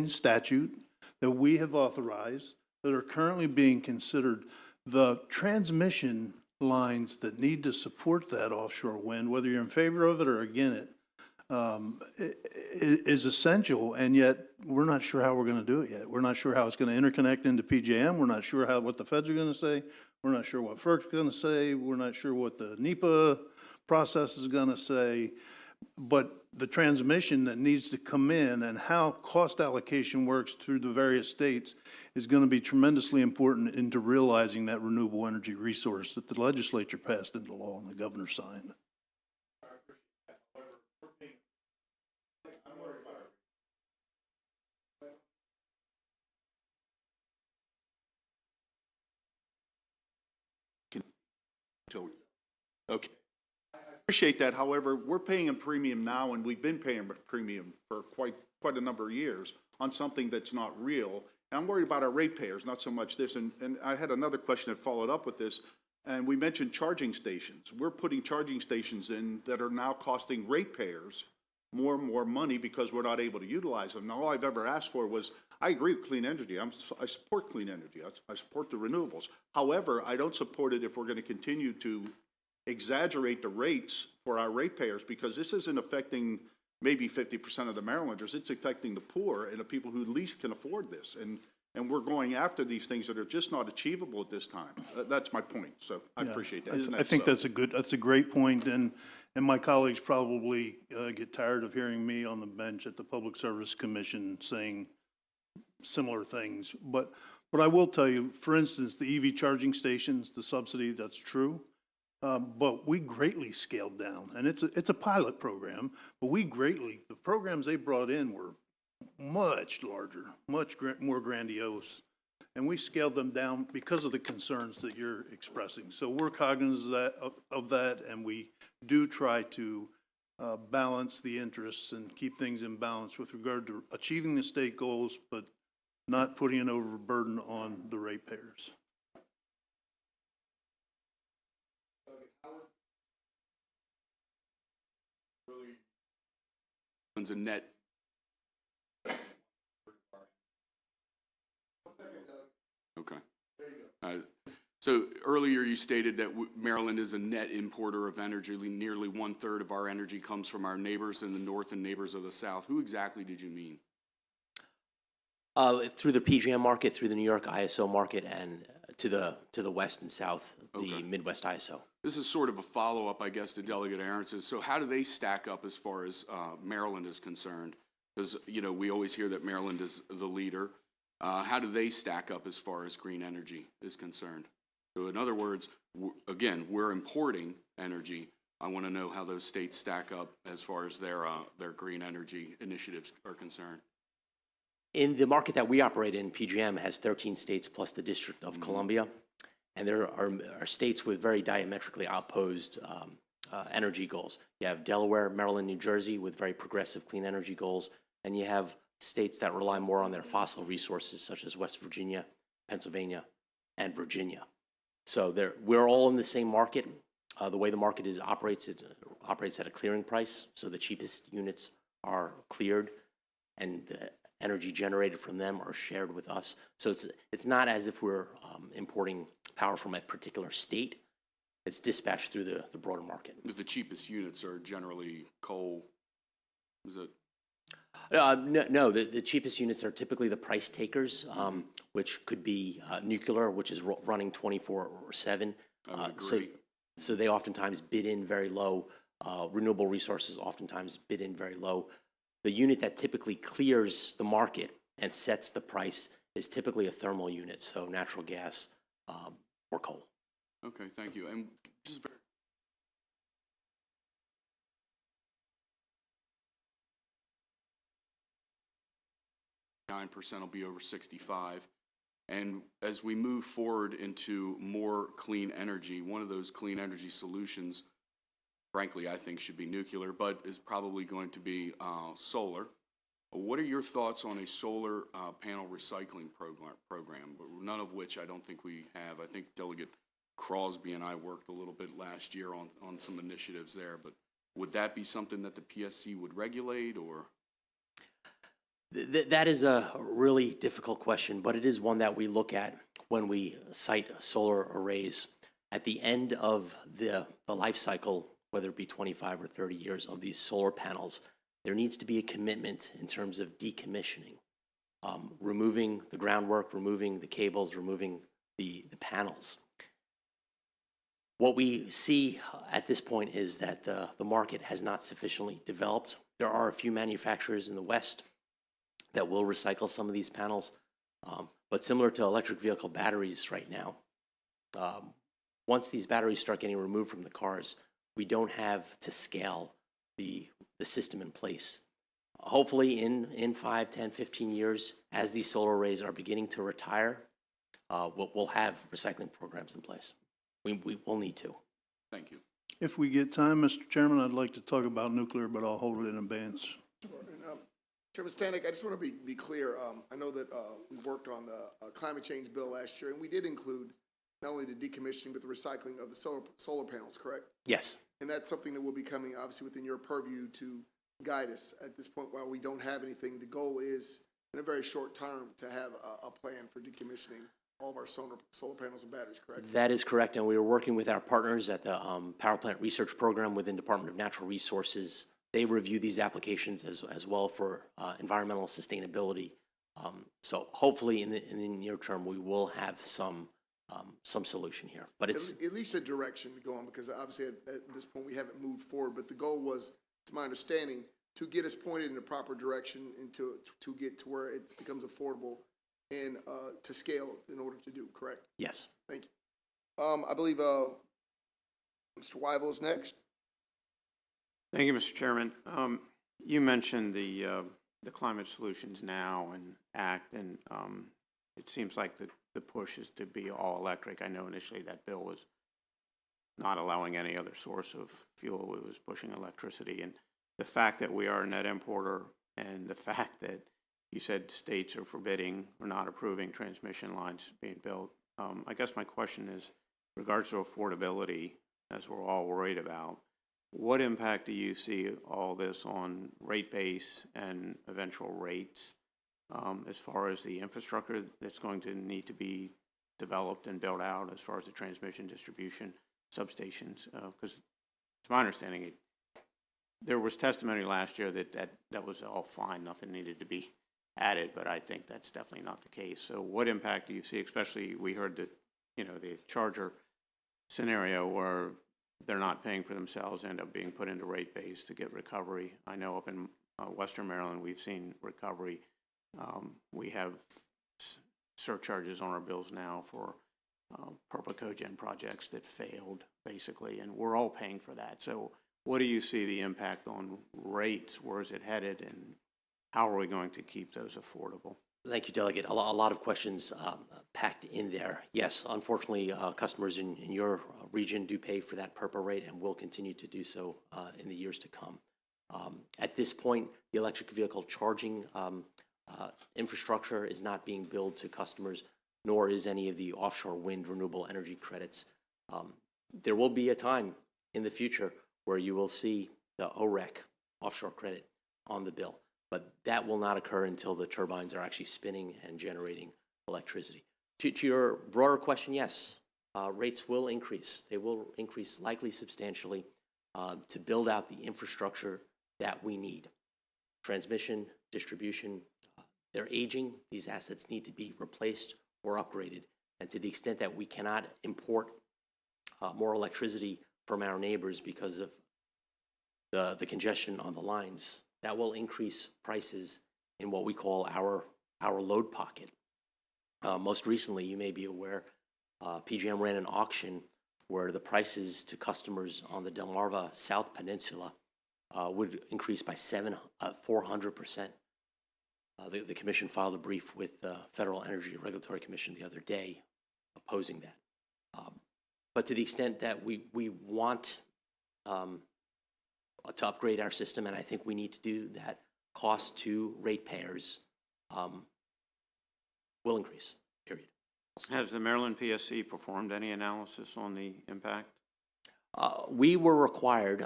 [SPEAKER 6] statute, that we have authorized, that are currently being considered. The transmission lines that need to support that offshore wind, whether you're in favor of it or against it, is essential, and yet we're not sure how we're going to do it yet. We're not sure how it's going to interconnect into PJM. We're not sure what the feds are going to say. We're not sure what FERC's going to say. We're not sure what the NEPA process is going to say. But the transmission that needs to come in and how cost allocation works through the various states is going to be tremendously important into realizing that renewable energy resource that the legislature passed into law and the governor signed.
[SPEAKER 7] Okay. I appreciate that. However, we're paying a premium now, and we've been paying a premium for quite a number of years on something that's not real. And I'm worried about our ratepayers, not so much this. And I had another question that followed up with this, and we mentioned charging stations. We're putting charging stations in that are now costing ratepayers more and more money because we're not able to utilize them. Now, all I've ever asked for was, I agree with clean energy. I support clean energy. I support the renewables. However, I don't support it if we're going to continue to exaggerate the rates for our ratepayers, because this isn't affecting maybe 50% of the Marylanders. It's affecting the poor and the people who least can afford this. And we're going after these things that are just not achievable at this time. That's my point. So I appreciate that. Isn't that
[SPEAKER 6] I think
[SPEAKER 7] so?
[SPEAKER 6] that's a great point, and my colleagues probably get tired of hearing me on the bench at the Public Service Commission saying similar things. But I will tell you, for instance, the EV charging stations, the subsidy, that's true. But we greatly scaled down, and it's a pilot program, but the programs they brought in were much larger, much more grandiose, and we scaled them down because of the concerns that you're expressing. So we're cognizant of that, and we do try to balance the interests and keep things in balance with regard to achieving the state goals, but not putting an overburden on the ratepayers.
[SPEAKER 8] A net. Okay. So earlier you stated that Maryland is a net importer of energy. Nearly 1/3 of our energy comes from our neighbors in the north and neighbors of the south. Who exactly did you mean?
[SPEAKER 3] Through the PJM market, through the New York ISO market, and to the west and south, the
[SPEAKER 8] Okay.
[SPEAKER 3] Midwest ISO.
[SPEAKER 8] This is sort of a follow-up, I guess, to Delegate Aarons's. So how do they stack up as far as Maryland is concerned? Because, we always hear that Maryland is the leader. How do they stack up as far as green energy is concerned? So in other words, again, we're importing energy. I want to know how those states stack up as far as their green energy initiatives are concerned.
[SPEAKER 3] In the market that we operate in, PJM has 13 states plus the District of Columbia, and there are states with very diametrically opposed energy goals. You have Delaware, Maryland, New Jersey with very progressive clean energy goals, and you have states that rely more on their fossil resources, such as West Virginia, Pennsylvania, and Virginia. So we're all in the same market. The way the market operates, it operates at a clearing price, so the cheapest units are cleared, and the energy generated from them are shared with us. So it's not as if we're importing power from a particular state. It's dispatched through the broader market.
[SPEAKER 8] The cheapest units are generally coal. Is it?
[SPEAKER 3] No, the cheapest units are typically the price takers, which could be nuclear, which is running 24/7. So they oftentimes bid in very low. Renewable resources oftentimes bid in very low. The unit that typically clears the market and sets the price is typically a thermal unit, so natural gas or coal.
[SPEAKER 8] Okay, thank you. And just very 9% will be over 65. And as we move forward into more clean energy, one of those clean energy solutions, frankly, I think should be nuclear, but is probably going to be solar. What are your thoughts on a solar panel recycling program, none of which I don't think we have? I think Delegate Crosby and I worked a little bit last year on some initiatives there, but would that be something that the PSC would regulate, or?
[SPEAKER 3] That is a really difficult question, but it is one that we look at when we site solar arrays. At the end of the life cycle, whether it be 25 or 30 years of these solar panels, there needs to be a commitment in terms of decommissioning, removing the groundwork, removing the cables, removing the panels. What we see at this point is that the market has not sufficiently developed. There are a few manufacturers in the West that will recycle some of these panels, but similar to electric vehicle batteries right now, once these batteries start getting removed from the cars, we don't have to scale the system in place. Hopefully in 5, 10, 15 years, as these solar arrays are beginning to retire, we'll have recycling programs in place. We will need to.
[SPEAKER 8] Thank you.
[SPEAKER 6] If we get time, Mr. Chairman, I'd like to talk about nuclear, but I'll hold it in abeyance.
[SPEAKER 1] Chairman Stanek, I just want to be clear. I know that we worked on the climate change bill last year, and we did include not only the decommissioning, but the recycling of the solar panels, correct?
[SPEAKER 3] Yes.
[SPEAKER 1] And that's something that will be coming, obviously, within your purview to guide us at this point while we don't have anything. The goal is, in a very short term, to have a plan for decommissioning all of our solar panels and batteries, correct?
[SPEAKER 3] That is correct, and we are working with our partners at the Power Plant Research Program within Department of Natural Resources. They review these applications as well for environmental sustainability. So hopefully in the near term, we will have some solution here. But it's
[SPEAKER 1] At least a direction to go on, because obviously at this point, we haven't moved forward, but the goal was, to my understanding, to get us pointed in the proper direction and to get to where it becomes affordable and to scale in order to do, correct?
[SPEAKER 3] yes.
[SPEAKER 1] Thank you. I believe Mr. Wyville is next.
[SPEAKER 9] Thank you, Mr. Chairman. You mentioned the Climate Solutions Now and Act, and it seems like the push is to be all electric. I know initially that bill was not allowing any other source of fuel. It was pushing electricity. And the fact that we are a net importer and the fact that you said states are forbidding or not approving transmission lines being built, I guess my question is, in regards to affordability, as we're all worried about, what impact do you see all this on rate base and eventual rates as far as the infrastructure that's going to need to be developed and built out as far as the transmission, distribution, substations? Because it's my understanding there was testimony last year that was all fine, nothing needed to be added, but I think that's definitely not the case. So what impact do you see, especially we heard that, the charger scenario where they're not paying for themselves, end up being put into rate base to get recovery. I know up in Western Maryland, we've seen recovery. We have surcharges on our bills now for purple cogen projects that failed, basically, and we're all paying for that. So what do you see the impact on rates? Where is it headed, and how are we going to keep those affordable?
[SPEAKER 3] Thank you, Delegate. A lot of questions packed in there. Yes, unfortunately, customers in your region do pay for that purple rate and will continue to do so in the years to come. At this point, the electric vehicle charging infrastructure is not being billed to customers, nor is any of the offshore wind renewable energy credits. There will be a time in the future where you will see the OREC offshore credit on the bill, but that will not occur until the turbines are actually spinning and generating electricity. To your broader question, yes, rates will increase. They will increase likely substantially to build out the infrastructure that we need. Transmission, distribution, they're aging. These assets need to be replaced or upgraded. And to the extent that we cannot import more electricity from our neighbors because of the congestion on the lines, that will increase prices in what we call our load pocket. Most recently, you may be aware, PJM ran an auction where the prices to customers on the Delmarva South Peninsula would increase by 400%. The Commission filed a brief with the Federal Energy Regulatory Commission the other day opposing that. But to the extent that we want to upgrade our system, and I think we need to do that, cost to ratepayers will increase, period.
[SPEAKER 9] Has the Maryland PSC performed any analysis on the impact?
[SPEAKER 3] We are required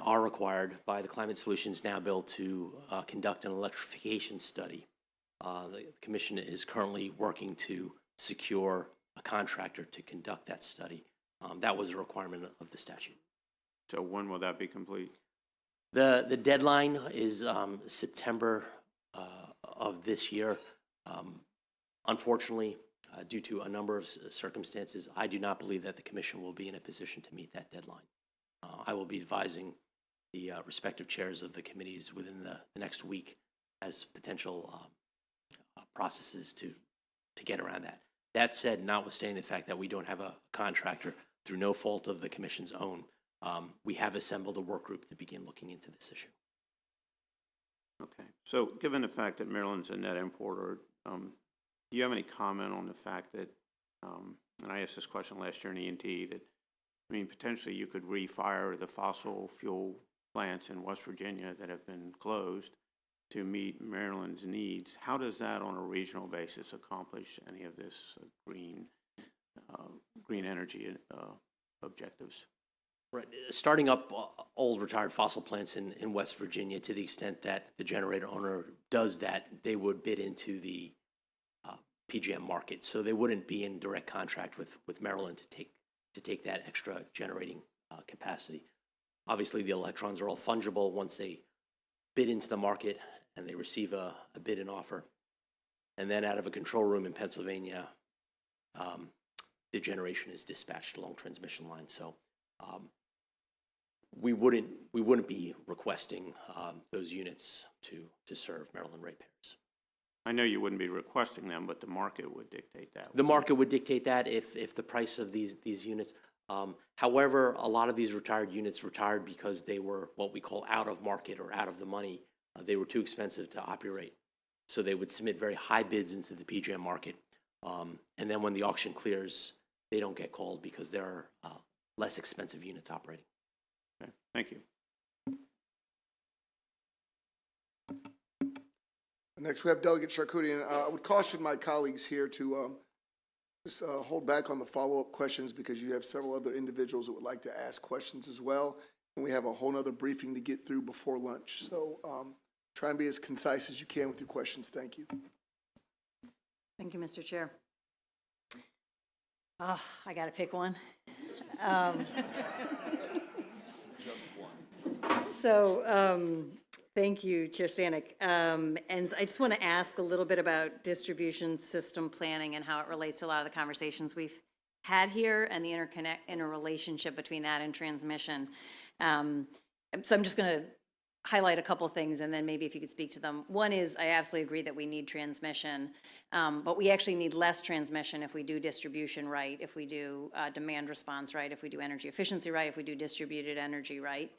[SPEAKER 3] by the Climate Solutions Now bill to conduct an electrification study. The Commission is currently working to secure a contractor to conduct that study. That was a requirement of the statute.
[SPEAKER 9] So when will that be complete?
[SPEAKER 3] The deadline is September of this year. Unfortunately, due to a number of circumstances, I do not believe that the Commission will be in a position to meet that deadline. I will be advising the respective chairs of the committees within the next week as potential processes to get around that. That said, notwithstanding the fact that we don't have a contractor through no fault of the Commission's own, we have assembled a work group to begin looking into this issue.
[SPEAKER 9] Okay. So given the fact that Maryland's a net importer, do you have any comment on the fact that, and I asked this question last year in E&T, that, I mean, potentially you could refire the fossil fuel plants in West Virginia that have been closed to meet Maryland's needs. How does that on a regional basis accomplish any of this green energy objectives?
[SPEAKER 3] Right. Starting up old retired fossil plants in West Virginia. To the extent that the generator owner does that, they would bid into the PJM market. So they wouldn't be in direct contract with Maryland to take that extra generating capacity. Obviously, the electrons are all fungible once they bid into the market and they receive a bid and offer. And then out of a control room in Pennsylvania, the generation is dispatched along transmission lines. So we wouldn't be requesting those units to serve Maryland ratepayers.
[SPEAKER 9] I know you wouldn't be requesting them, but the market would dictate that.
[SPEAKER 3] The market would dictate that if the price of these units. However, a lot of these retired units retired because they were what we call out of market or out of the money. They were too expensive to operate. So they would submit very high bids into the PJM market. And then when the auction clears, they don't get called because there are less expensive units operating.
[SPEAKER 9] Okay, thank you.
[SPEAKER 1] Next, we have Delegate Charkoudian. I would caution my colleagues here to just hold back on the follow-up questions because you have several other individuals that would like to ask questions as well. And we have a whole nother briefing to get through before lunch. So try and be as concise as you can with your questions. Thank you.
[SPEAKER 10] Thank you, Mr. Chair. Oh, I got to pick one. Thank you, Chair Stanek. And I just want to ask a little bit about distribution system planning and how it relates to a lot of the conversations we've had here and the interrelationship between that and transmission. So I'm just going to highlight a couple things and then maybe if you could speak to them. One is I absolutely agree that we need transmission, but we actually need less transmission if we do distribution right, if we do demand response right, if we do energy efficiency right, if we do distributed energy right.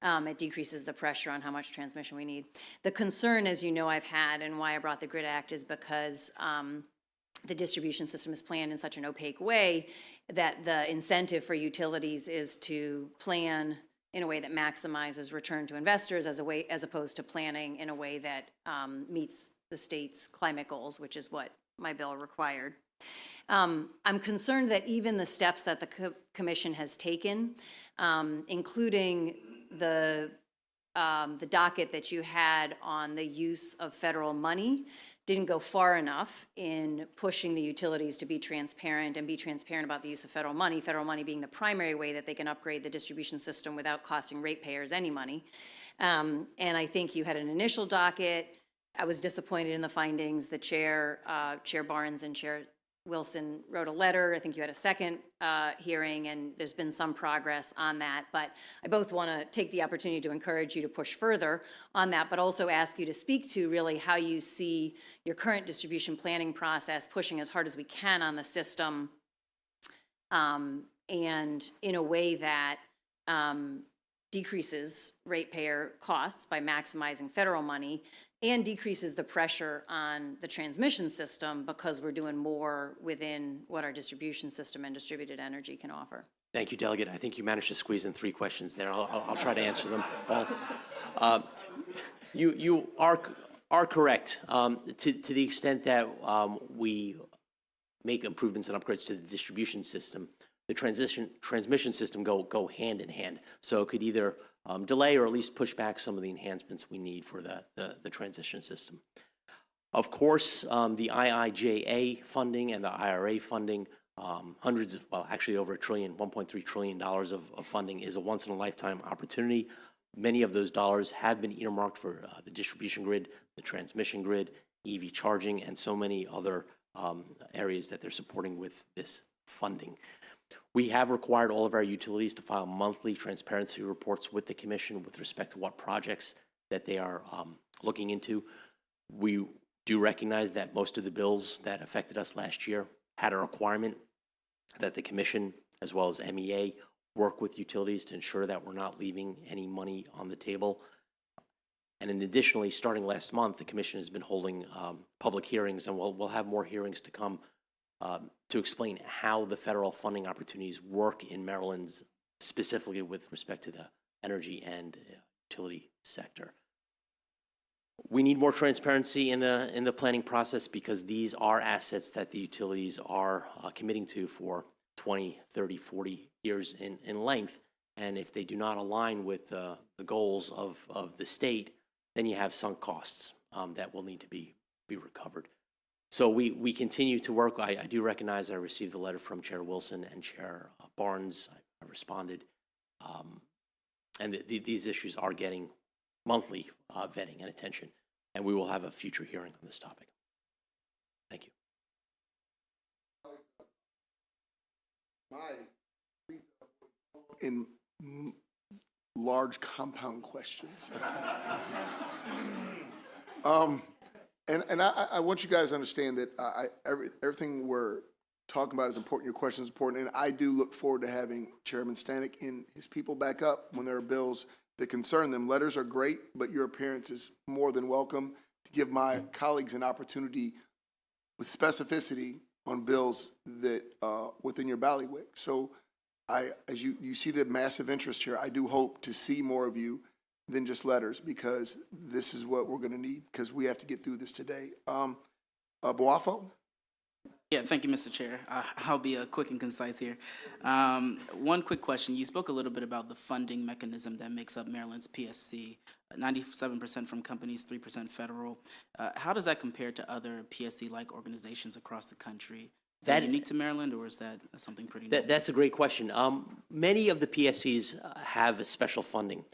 [SPEAKER 10] It decreases the pressure on how much transmission we need. The concern, as you know, I've had and why I brought the GRID Act is because the distribution system is planned in such an opaque way that the incentive for utilities is to plan in a way that maximizes return to investors as opposed to planning in a way that meets the state's climate goals, which is what my bill required. I'm concerned that even the steps that the commission has taken, including the docket that you had on the use of federal money, didn't go far enough in pushing the utilities to be transparent and be transparent about the use of federal money being the primary way that they can upgrade the distribution system without costing ratepayers any money. And I think you had an initial docket. I was disappointed in the findings. The Chair Barnes and Chair Wilson wrote a letter. I think you had a second hearing, and there's been some progress on that. But I both want to take the opportunity to encourage you to push further on that, but also ask you to speak to really how you see your current distribution planning process pushing as hard as we can on the system and in a way that decreases ratepayer costs by maximizing federal money and decreases the pressure on the transmission system because we're doing more within what our distribution system and distributed energy can offer.
[SPEAKER 3] Thank you, Delegate. I think you managed to squeeze in 3 questions there. I'll try to answer them all. You are correct. To the extent that we make improvements and upgrades to the distribution system, the transmission system go hand in hand. So it could either delay or at least push back some of the enhancements we need for the transition system. Of course, the IIJA funding and the IRA funding, actually over $1.3 trillion of funding is a once-in-a-lifetime opportunity. Many of those dollars have been earmarked for the distribution grid, the transmission grid, EV charging, and so many other areas that they're supporting with this funding. We have required all of our utilities to file monthly transparency reports with the Commission with respect to what projects that they are looking into. We do recognize that most of the bills that affected us last year had a requirement that the Commission, as well as MEA, work with utilities to ensure that we're not leaving any money on the table. And then additionally, starting last month, the Commission has been holding public hearings, and we'll have more hearings to come to explain how the federal funding opportunities work in Maryland's, specifically with respect to the energy and utility sector. We need more transparency in the planning process because these are assets that the utilities are committing to for 20, 30, 40 years in length. And if they do not align with the goals of the state, then you have sunk costs that will need to be recovered. So we continue to work. I do recognize I received the letter from Chair Wilson and Chair Barnes. I responded. And these issues are getting monthly vetting and attention. And we will have a future hearing on this topic. Thank you.
[SPEAKER 1] In large compound questions. And I want you guys to understand that everything we're talking about is important. Your question is important, and I do look forward to having Chairman Stanek and his people back up when there are bills that concern them. Letters are great, but your appearance is more than welcome to give my colleagues an opportunity with specificity on bills that within your bailiwick. So as you see the massive interest here, I do hope to see more of you than just letters, because this is what we're going to need, because we have to get through this today. Boafo?
[SPEAKER 11] Yeah, thank you, Mr. Chair. I'll be quick and concise here. One quick question. You spoke a little bit about the funding mechanism that makes up Maryland's PSC, 97% from companies, 3% federal. How does that compare to other PSC-like organizations across the country? Is that unique to Maryland, or is that something pretty new?
[SPEAKER 3] That's a great question. Many of the PSCs have special funding.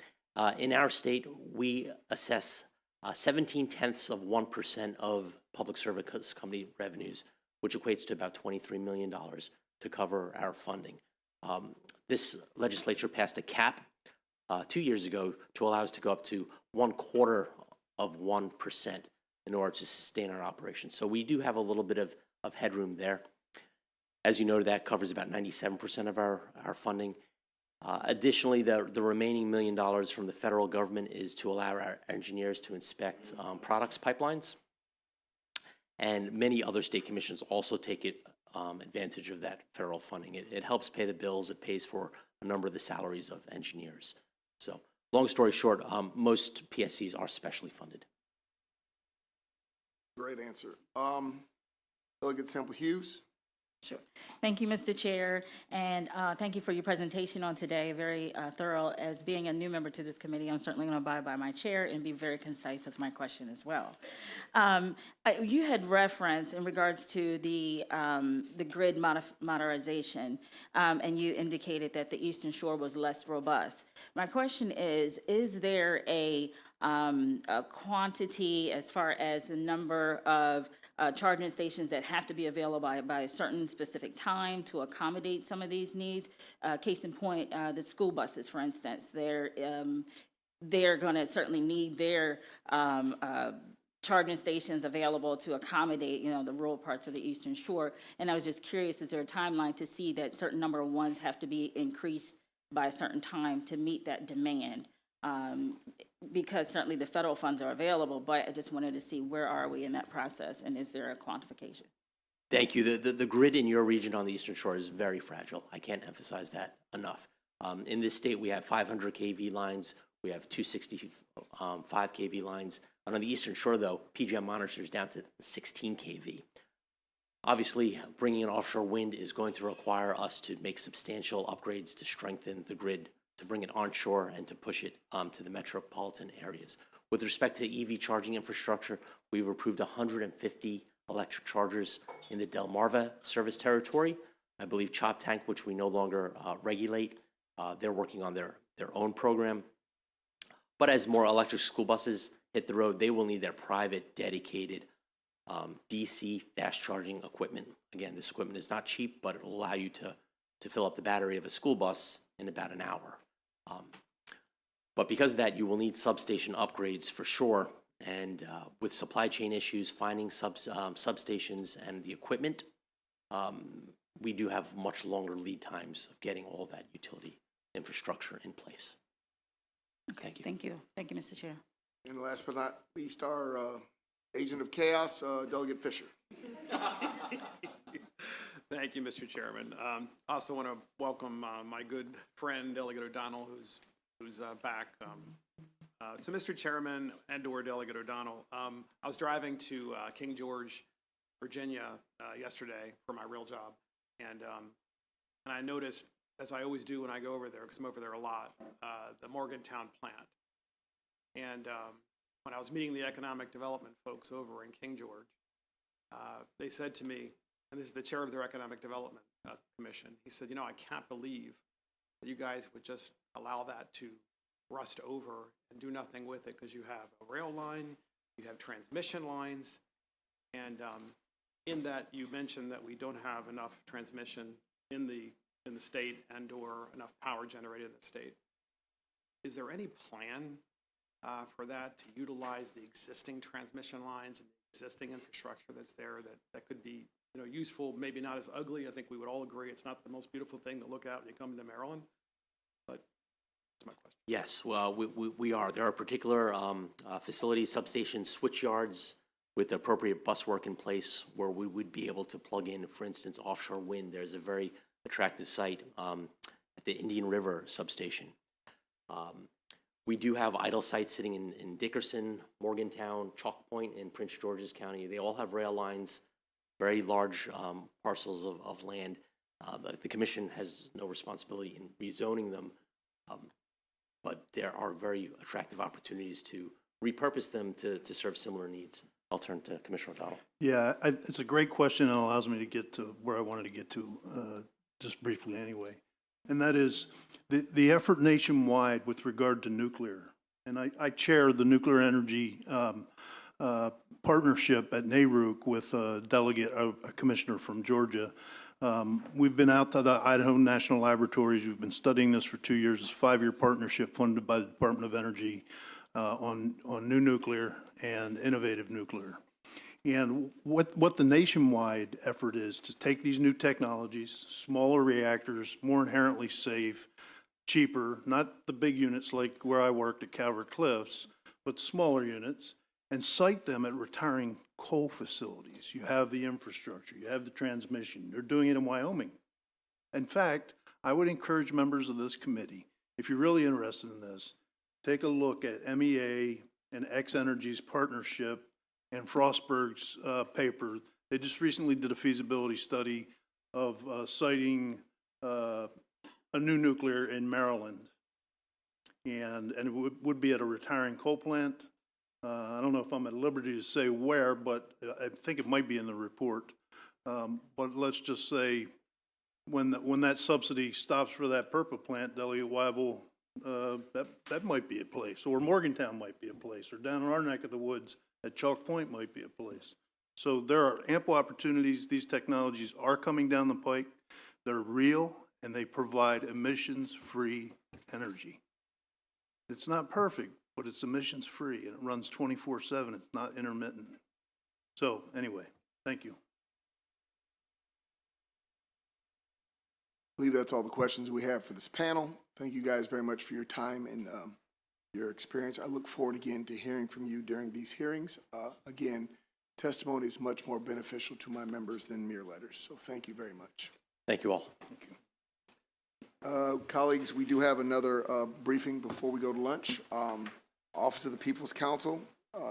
[SPEAKER 3] In our state, we assess 17/10% of public service company revenues, which equates to about $23 million to cover our funding. This legislature passed a cap 2 years ago to allow us to go up to 0.25% in order to sustain our operations. So we do have a little bit of headroom there. As you noted, that covers about 97% of our funding. Additionally, the remaining $1 million from the federal government is to allow our engineers to inspect products pipelines. And many other state commissions also take advantage of that federal funding. It helps pay the bills. It pays for a number of the salaries of engineers. So long story short, most PSCs are specially funded.
[SPEAKER 1] Great answer. Delegate Sample Hughes?
[SPEAKER 12] Sure. Thank you, Mr. Chair, and thank you for your presentation on today. Very thorough. As being a new member to this committee, I'm certainly going to abide by my chair and be very concise with my question as well. You had referenced in regards to the grid modernization, and you indicated that the Eastern Shore was less robust. My question is there a quantity as far as the number of charging stations that have to be available by a certain specific time to accommodate some of these needs? Case in point, the school buses, for instance, they're going to certainly need their charging stations available to accommodate, the rural parts of the Eastern Shore. And I was just curious, is there a timeline to see that certain number of ones have to be increased by a certain time to meet that demand? Because certainly the federal funds are available, but I just wanted to see where are we in that process, and is there a quantification?
[SPEAKER 3] Thank you. The grid in your region on the Eastern Shore is very fragile. I can't emphasize that enough. In this state, we have 500 kV lines. We have 265 kV lines. And on the Eastern Shore, though, PJM monitors down to 16 kV. Obviously, bringing in offshore wind is going to require us to make substantial upgrades to strengthen the grid, to bring it onshore and to push it to the metropolitan areas. With respect to EV charging infrastructure, we've approved 150 electric chargers in the Delmarva service territory. I believe Chop Tank, which we no longer regulate, they're working on their own program. But as more electric school buses hit the road, they will need their private, dedicated DC fast charging equipment. Again, this equipment is not cheap, but it will allow you to fill up the battery of a school bus in about an hour. But because of that, you will need substation upgrades for sure. And with supply chain issues, finding substations and the equipment, we do have much longer lead times of getting all that utility infrastructure in place. Thank you.
[SPEAKER 12] Thank you. Thank you, Mr. Chair.
[SPEAKER 1] And last but not least, our agent of chaos, Delegate Fisher.
[SPEAKER 13] Thank you, Mr. Chairman. I also want to welcome my good friend, Delegate O'Donnell, who's back. So, Mr. Chairman and/or Delegate O'Donnell, I was driving to King George, Virginia, yesterday for my real job, and I noticed as I always do when I go over there, because I'm over there a lot, the Morgantown plant. And when I was meeting the economic development folks over in King George, they said to me, and this is the chair of their economic development commission, he said, you know, I can't believe that you guys would just allow that to rust over and do nothing with it, because you have a rail line, you have transmission lines, and in that you mentioned that we don't have enough transmission in the state and/or enough power generated in the state. Is there any plan for that, to utilize the existing transmission lines and the existing infrastructure that's there that could be, you know, useful, maybe not as ugly? I think we would all agree it's not the most beautiful thing to look at when you come into Maryland, but that's my question.
[SPEAKER 3] Yes, well, we are. There are particular facilities, substations, switch yards with appropriate bus work in place where we would be able to plug in, for instance, offshore wind. There's a very attractive site at the Indian River substation. We do have idle sites sitting in Dickerson, Morgantown, Chalk Point, and Prince George's County. They all have rail lines, very large parcels of land. The commission has no responsibility in rezoning them, but there are very attractive opportunities to repurpose them to serve similar needs. I'll turn to Commissioner O'Donnell.
[SPEAKER 6] Yeah, it's a great question and allows me to get to where I wanted to get to, just briefly anyway. And that is the effort nationwide with regard to nuclear. And I chair the nuclear energy partnership at NARUC with a delegate, a commissioner from Georgia. We've been out to the Idaho National Laboratories. We've been studying this for 2 years. It's a 5-year partnership funded by the Department of Energy on new nuclear and innovative nuclear. And what the nationwide effort is to take these new technologies, smaller reactors, more inherently safe, cheaper, not the big units like where I worked at Calvert Cliffs, but smaller units, and site them at retiring coal facilities. You have the infrastructure, you have the transmission. They're doing it in Wyoming. In fact, I would encourage members of this committee, if you're really interested in this, take a look at MEA and X Energy's partnership and Frostberg's paper. They just recently did a feasibility study of siting a new nuclear in Maryland. And it would be at a retiring coal plant. I don't know if I'm at liberty to say where, but I think it might be in the report. But let's just say when that subsidy stops for that PURPA plant, Delegate Weibel, that might be a place, or Morgantown might be a place, or down in our neck of the woods at Chalk Point might be a place. So there are ample opportunities. These technologies are coming down the pike. They're real, and they provide emissions-free energy. It's not perfect, but it's emissions-free, and it runs 24/7. It's not intermittent. So anyway, thank you.
[SPEAKER 1] I believe that's all the questions we have for this panel. Thank you guys very much for your time and your experience. I look forward again to hearing from you during these hearings. Again, testimony is much more beneficial to my members than mere letters, so thank you very much.
[SPEAKER 3] Thank you all.
[SPEAKER 1] Thank you. Colleagues, we do have another briefing before we go to lunch. Office of the People's Counsel,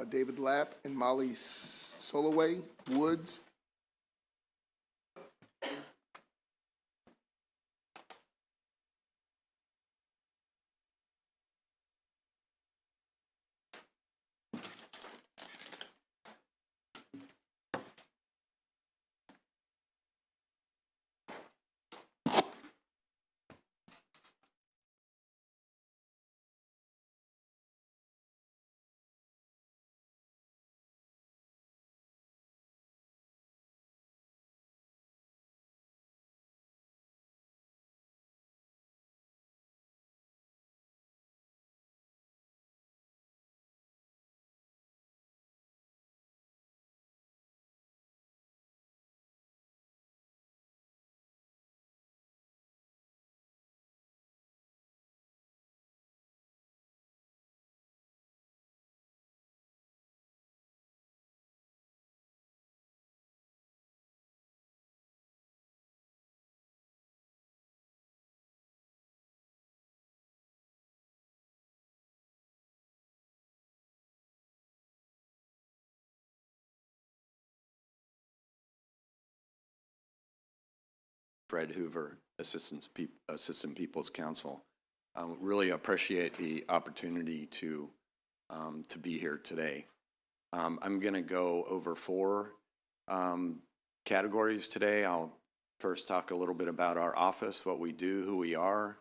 [SPEAKER 1] David Lapp and Molly Soloway Woods.
[SPEAKER 14] Fred Hoover, Assistant People's Counsel. Really appreciate the opportunity to be here today. I'm going to go over 4 categories today. I'll first talk a little bit about our office, what we do, who we are.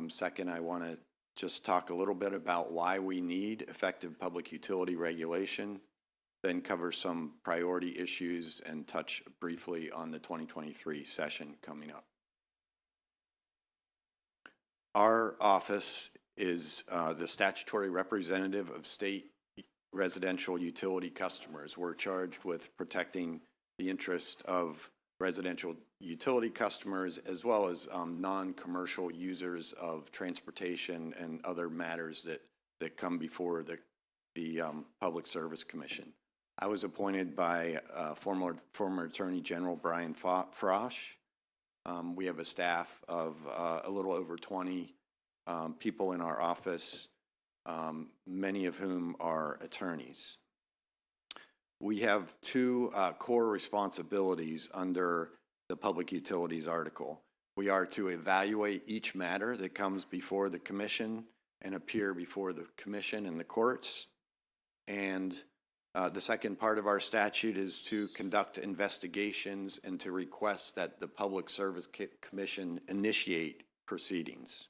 [SPEAKER 14] Second, I want to just talk a little bit about why we need effective public utility regulation, then cover some priority issues and touch briefly on the 2023 session coming up. Our office is the statutory representative of state residential utility customers. We're charged with protecting the interest of residential utility customers as well as non-commercial users of transportation and other matters that come before the Public Service Commission. I was appointed by former Attorney General Brian Frosch. We have a staff of a little over 20 people in our office, many of whom are attorneys. We have 2 core responsibilities under the Public Utilities article. We are to evaluate each matter that comes before the Commission and appear before the Commission and the courts. And the second part of our statute is to conduct investigations and to request that the Public Service Commission initiate proceedings.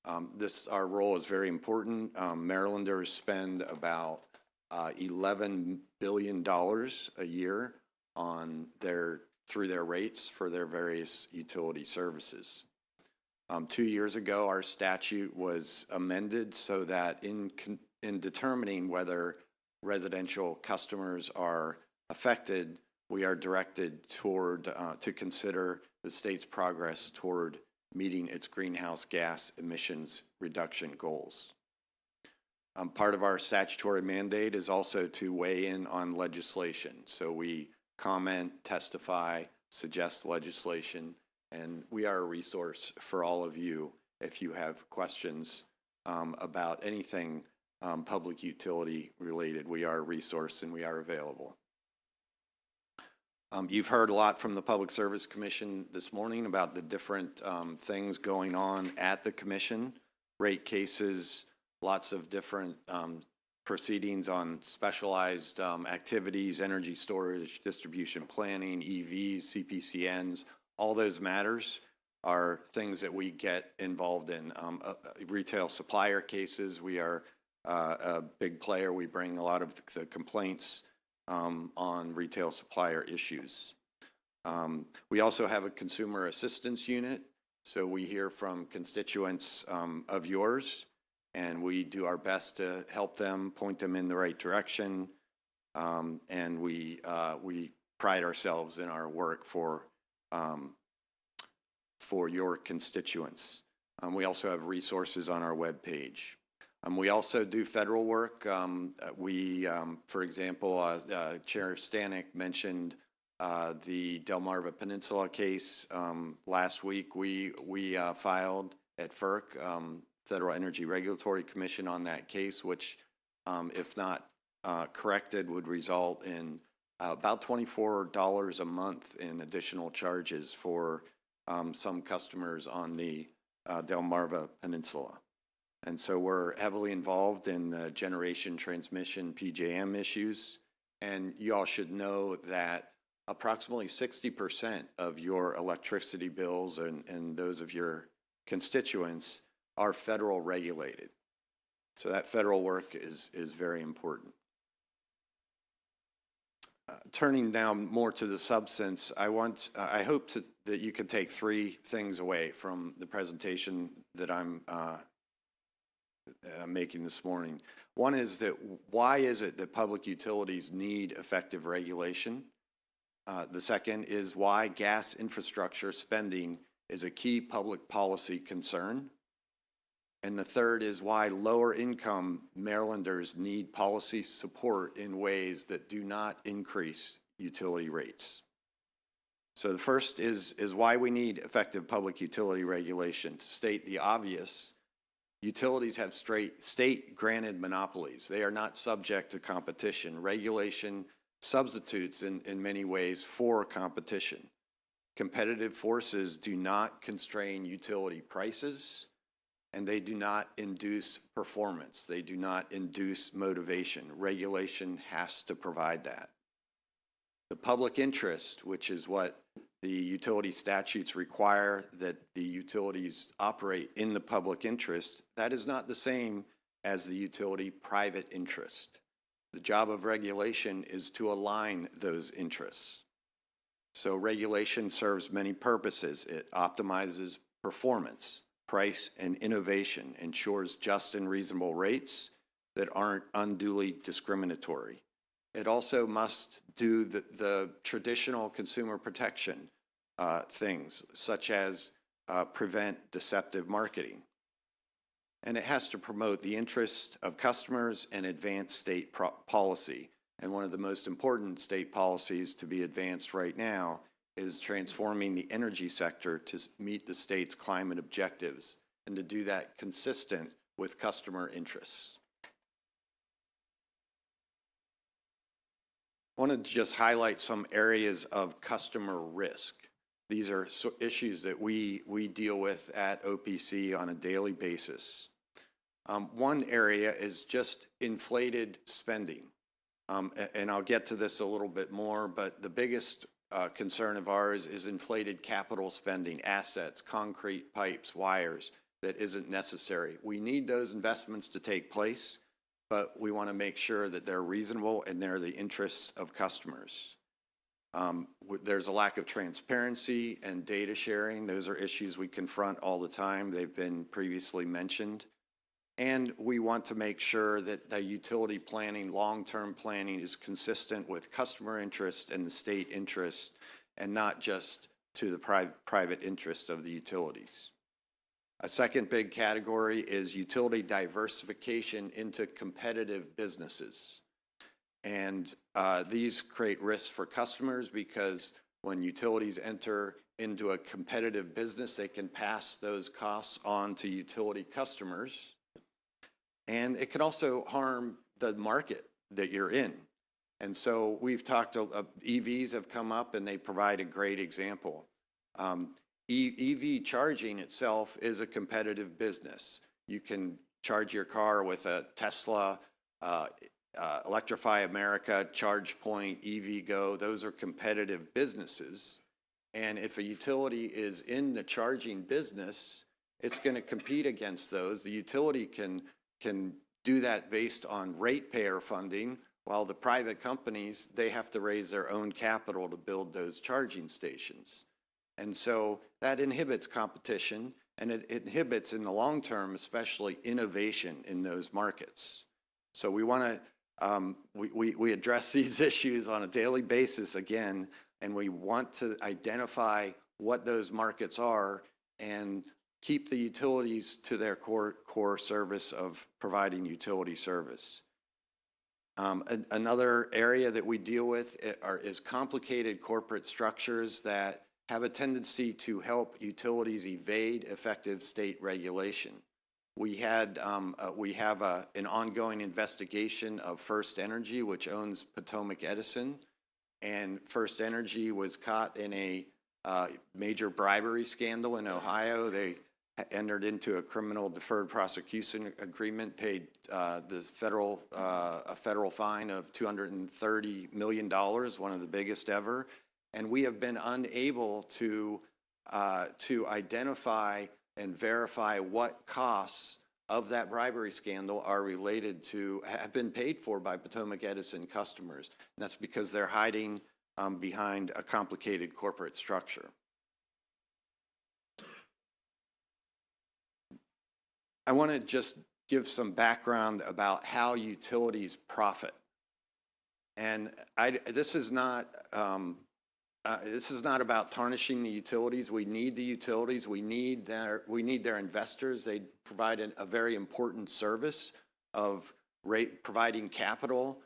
[SPEAKER 14] Our role is very important. Marylanders spend about $11 billion a year through their rates for their various utility services. 2 years ago, our statute was amended so that in determining whether residential customers are affected, we are directed toward to consider the state's progress toward meeting its greenhouse gas emissions reduction goals. Part of our statutory mandate is also to weigh in on legislation. So we comment, testify, suggest legislation, and we are a resource for all of you if you have questions about anything public utility related. We are a resource and we are available. You've heard a lot from the Public Service Commission this morning about the different things going on at the Commission, rate cases, lots of different proceedings on specialized activities, energy storage, distribution planning, EVs, CPCNs. All those matters are things that we get involved in. Retail supplier cases, we are a big player. We bring a lot of the complaints on retail supplier issues. We also have a consumer assistance unit, so we hear from constituents of yours, and we do our best to help them, point them in the right direction, and we pride ourselves in our work for your constituents. We also have resources on our webpage. We also do federal work. For example, Chair Stanek mentioned the Delmarva Peninsula case. Last week, we filed at FERC, Federal Energy Regulatory Commission, on that case, which, if not corrected, would result in about $24 a month in additional charges for some customers on the Delmarva Peninsula. And so we're heavily involved in generation, transmission, PJM issues. And you all should know that approximately 60% of your electricity bills and those of your constituents are federal regulated. So that federal work is very important. Turning now more to the substance, I hope that you can take 3 things away from the presentation that I'm making this morning. One is that why is it that public utilities need effective regulation? The second is why gas infrastructure spending is a key public policy concern. And the third is why lower income Marylanders need policy support in ways that do not increase utility rates. So the first is why we need effective public utility regulation. To state the obvious, utilities have state-granted monopolies. They are not subject to competition. Regulation substitutes in many ways for competition. Competitive forces do not constrain utility prices, and they do not induce performance. They do not induce motivation. Regulation has to provide that. The public interest, which is what the utility statutes require that the utilities operate in the public interest, that is not the same as the utility private interest. The job of regulation is to align those interests. So regulation serves many purposes. It optimizes performance, price, and innovation, ensures just and reasonable rates that aren't unduly discriminatory. It also must do the traditional consumer protection things, such as prevent deceptive marketing. And it has to promote the interests of customers and advance state policy. And one of the most important state policies to be advanced right now is transforming the energy sector to meet the state's climate objectives and to do that consistent with customer interests. I wanted to just highlight some areas of customer risk. These are issues that we deal with at OPC on a daily basis. One area is just inflated spending. And I'll get to this a little bit more, but the biggest concern of ours is inflated capital spending, assets, concrete pipes, wires that isn't necessary. We need those investments to take place, but we want to make sure that they're reasonable and they're the interests of customers. There's a lack of transparency and data sharing. Those are issues we confront all the time. They've been previously mentioned. And we want to make sure that the utility planning, long-term planning, is consistent with customer interest and the state interest, and not just to the private interest of the utilities. A second big category is utility diversification into competitive businesses. And these create risks for customers because when utilities enter into a competitive business, they can pass those costs on to utility customers. And it can also harm the market that you're in. And so we've talked, EVs have come up and they provide a great example. EV charging itself is a competitive business. You can charge your car with a Tesla, Electrify America, ChargePoint, EVgo. Those are competitive businesses. And if a utility is in the charging business, it's going to compete against those. The utility can do that based on ratepayer funding, while the private companies, they have to raise their own capital to build those charging stations. And so that inhibits competition, and it inhibits in the long term, especially innovation in those markets. So we want to, we address these issues on a daily basis again, and we want to identify what those markets are and keep the utilities to their core service of providing utility service. Another area that we deal with is complicated corporate structures that have a tendency to help utilities evade effective state regulation. We have an ongoing investigation of First Energy, which owns Potomac Edison, and First Energy was caught in a major bribery scandal in Ohio. They entered into a criminal deferred prosecution agreement, paid a federal fine of $230 million, one of the biggest ever, and we have been unable to identify and verify what costs of that bribery scandal are related to, have been paid for by Potomac Edison customers. And that's because they're hiding behind a complicated corporate structure. I want to just give some background about how utilities profit. And this is not about tarnishing the utilities. We need the utilities. We need their investors. They provide a very important service of providing capital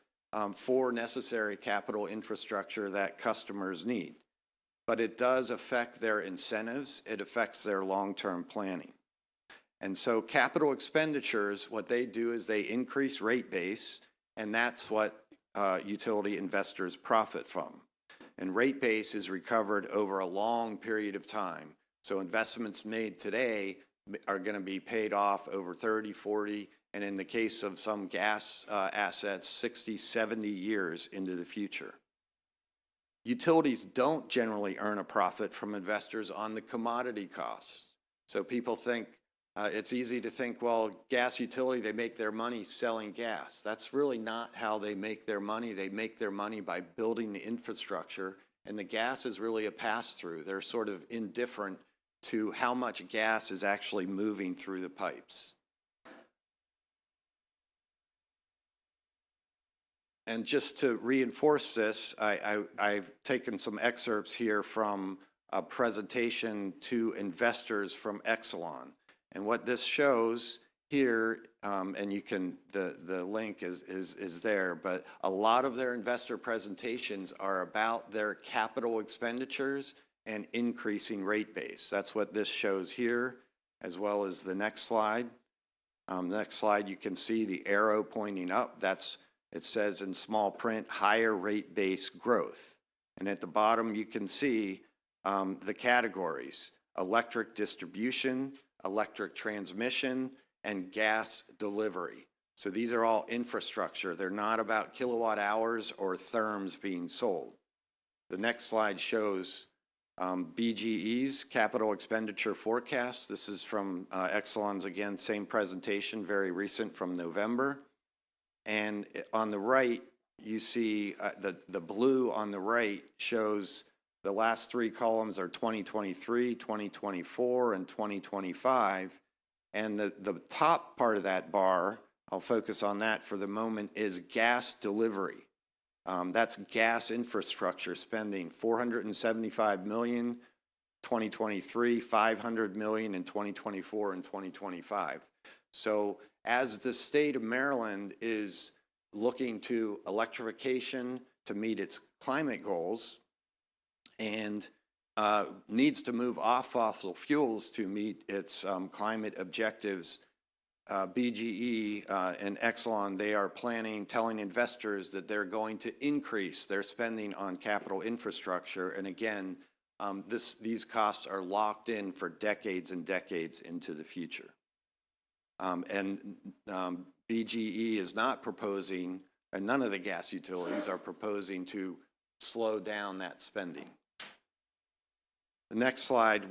[SPEAKER 14] for necessary capital infrastructure that customers need. But it does affect their incentives. It affects their long-term planning. And so capital expenditures, what they do is they increase rate base, and that's what utility investors profit from. And rate base is recovered over a long period of time. So investments made today are going to be paid off over 30, 40, and in the case of some gas assets, 60, 70 years into the future. Utilities don't generally earn a profit from investors on the commodity costs. So people think, it's easy to think, well, gas utility, they make their money selling gas. That's really not how they make their money. They make their money by building the infrastructure, and the gas is really a pass-through. They're sort of indifferent to how much gas is actually moving through the pipes. And just to reinforce this, I've taken some excerpts here from a presentation to investors from Exelon. And what this shows here, and you can, the link is there, but a lot of their investor presentations are about their capital expenditures and increasing rate base. That's what this shows here, as well as the next slide. Next slide, you can see the arrow pointing up. It says in small print, higher rate base growth. And at the bottom, you can see the categories: electric distribution, electric transmission, and gas delivery. So these are all infrastructure. They're not about kilowatt hours or therms being sold. The next slide shows BGE's capital expenditure forecast. This is from Exelon's, again, same presentation, very recent, from November. And on the right, you see the blue on the right shows the last three columns are 2023, 2024, and 2025. And the top part of that bar, I'll focus on that for the moment, is gas delivery. That's gas infrastructure spending, $475 million, 2023, $500 million in 2024 and 2025. So as the state of Maryland is looking to electrification to meet its climate goals and needs to move off fossil fuels to meet its climate objectives, BGE and Exelon, they are telling investors that they're going to increase their spending on capital infrastructure. And again, these costs are locked in for decades and decades into the future. BGE is not proposing, and none of the gas utilities are proposing, to slow down that spending. The next slide,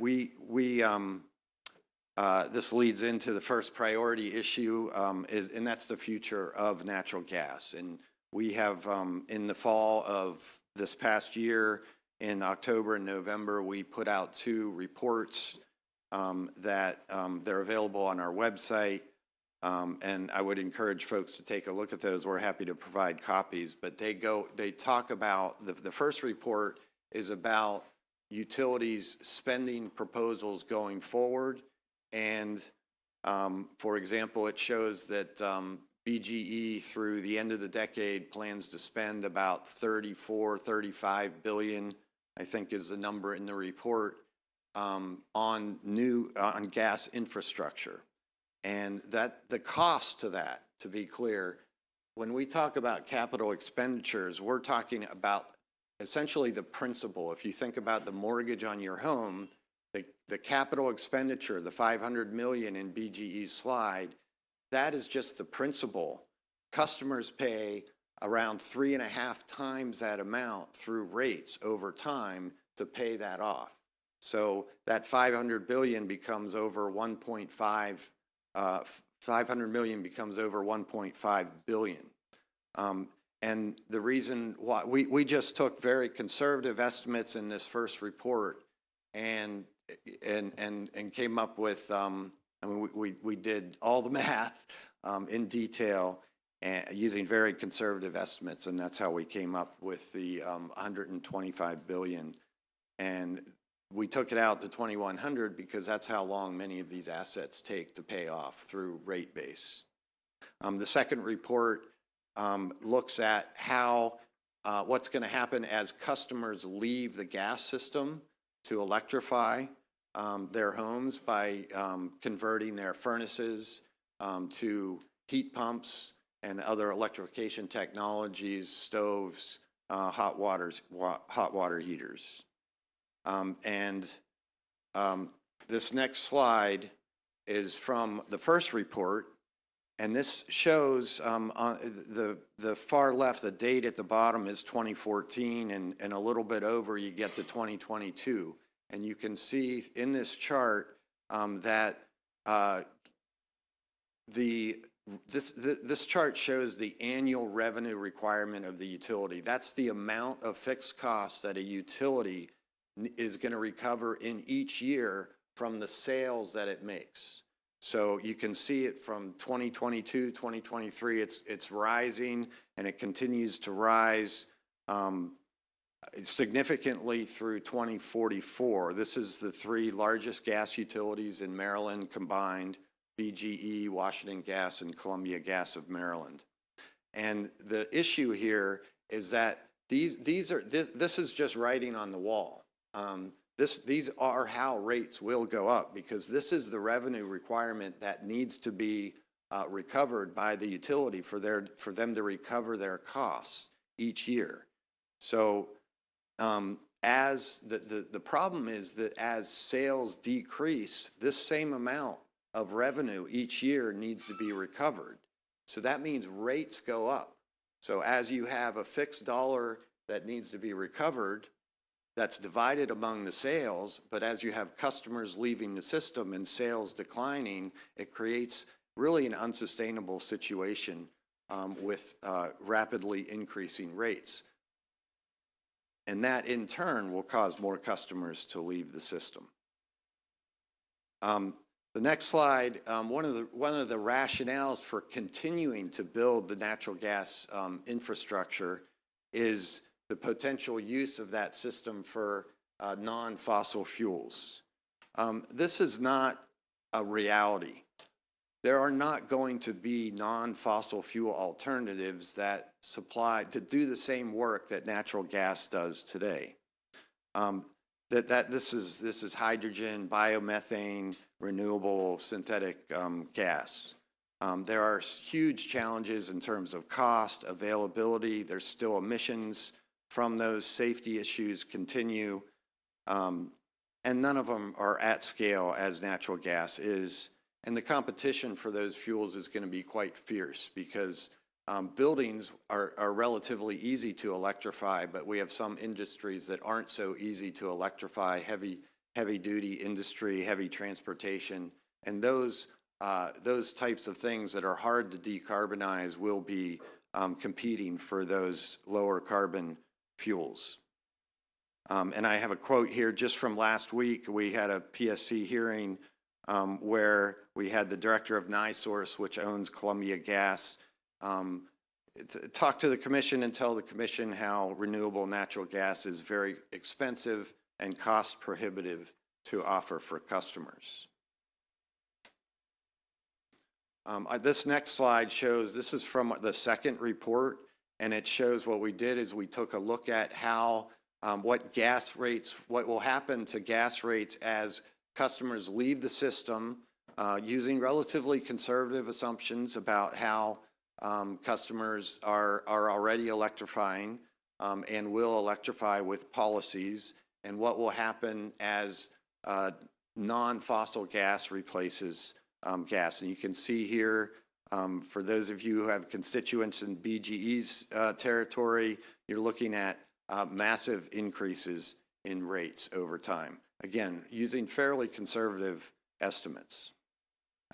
[SPEAKER 14] this leads into the first priority issue, and that's the future of natural gas. And we have, in the fall of this past year, in October and November, we put out 2 reports that they're available on our website. And I would encourage folks to take a look at those. We're happy to provide copies, but they talk about, the first report is about utilities spending proposals going forward. And for example, it shows that BGE through the end of the decade plans to spend about $35 billion, I think is the number in the report, on gas infrastructure. And that the cost to that, to be clear, when we talk about capital expenditures, we're talking about essentially the principal. If you think about the mortgage on your home, the capital expenditure, the $500 million in BGE's slide, that is just the principal. Customers pay around 3.5 times that amount through rates over time to pay that off. So that $500 billion becomes over 500 million becomes over 1.5 billion. And the reason why we just took very conservative estimates in this first report and came up with, we did all the math in detail using very conservative estimates, and that's how we came up with the 125 billion. And we took it out to 2100 because that's how long many of these assets take to pay off through rate base. The second report looks at how what's going to happen as customers leave the gas system to electrify their homes by converting their furnaces to heat pumps and other electrification technologies, stoves, hot water heaters. This next slide is from the first report, and this shows on the far left, the date at the bottom is 2014, and a little bit over you get to 2022. And you can see in this chart that this chart shows the annual revenue requirement of the utility. That's the amount of fixed costs that a utility is going to recover in each year from the sales that it makes. So you can see it from 2022, 2023, it's rising, and it continues to rise significantly through 2044. This is the three largest gas utilities in Maryland combined: BGE, Washington Gas, and Columbia Gas of Maryland. And the issue here is that this is just writing on the wall. These are how rates will go up, because this is the revenue requirement that needs to be recovered by the utility for them to recover their costs each year. So as the problem is that as sales decrease, this same amount of revenue each year needs to be recovered. So that means rates go up. So as you have a fixed dollar that needs to be recovered, that's divided among the sales, but as you have customers leaving the system and sales declining, it creates really an unsustainable situation with rapidly increasing rates. And that in turn will cause more customers to leave the system. The next slide, one of the rationales for continuing to build the natural gas infrastructure is the potential use of that system for non-fossil fuels. This is not a reality. There are not going to be non-fossil fuel alternatives that to do the same work that natural gas does today. This is hydrogen, biomethane, renewable synthetic gas. There are huge challenges in terms of cost, availability. There's still emissions from those. Safety issues continue, and none of them are at scale as natural gas is. And the competition for those fuels is going to be quite fierce, because buildings are relatively easy to electrify, but we have some industries that aren't so easy to electrify: heavy duty industry, heavy transportation, and those types of things that are hard to decarbonize will be competing for those lower carbon fuels. And I have a quote here just from last week. We had a PSC hearing where we had the director of NiSource, which owns Columbia Gas, talk to the commission and tell the commission how renewable natural gas is very expensive and cost prohibitive to offer for customers. This next slide shows, this is from the second report, and it shows what we did is we took a look at how, what will happen to gas rates as customers leave the system, using relatively conservative assumptions about how customers are already electrifying and will electrify with policies, and what will happen as non-fossil gas replaces gas. And you can see here, for those of you who have constituents in BGE's territory, you're looking at massive increases in rates over time. Again, using fairly conservative estimates.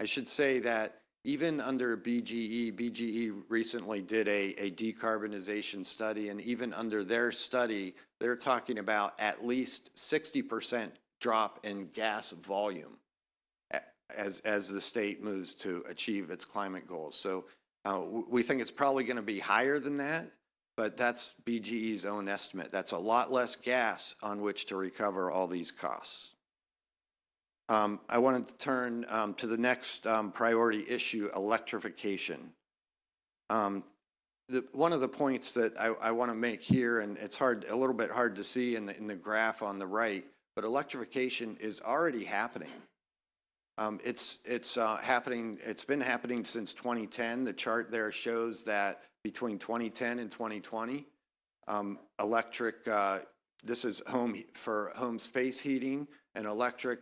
[SPEAKER 14] I should say that even under BGE recently did a decarbonization study, and even under their study, they're talking about at least 60% drop in gas volume as the state moves to achieve its climate goals. So we think it's probably going to be higher than that, but that's BGE's own estimate. That's a lot less gas on which to recover all these costs. I wanted to turn to the next priority issue, electrification. One of the points that I want to make here, and it's a little bit hard to see in the graph on the right, but electrification is already happening. It's happening. It's been happening since 2010. The chart there shows that between 2010 and 2020, electric, this is for home space heating, and electric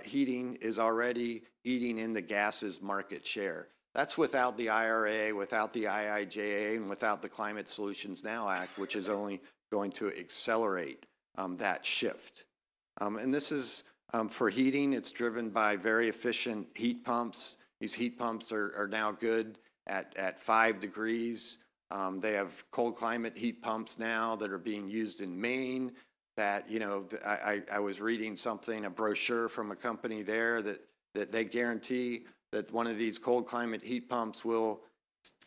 [SPEAKER 14] heating is already eating into gas's market share. That's without the IRA, without the IIJA, and without the Climate Solutions Now Act, which is only going to accelerate that shift. And this is for heating. It's driven by very efficient heat pumps. These heat pumps are now good at 5 degrees. They have cold climate heat pumps now that are being used in Maine that, you know, I was reading something, a brochure from a company there that they guarantee that one of these cold climate heat pumps will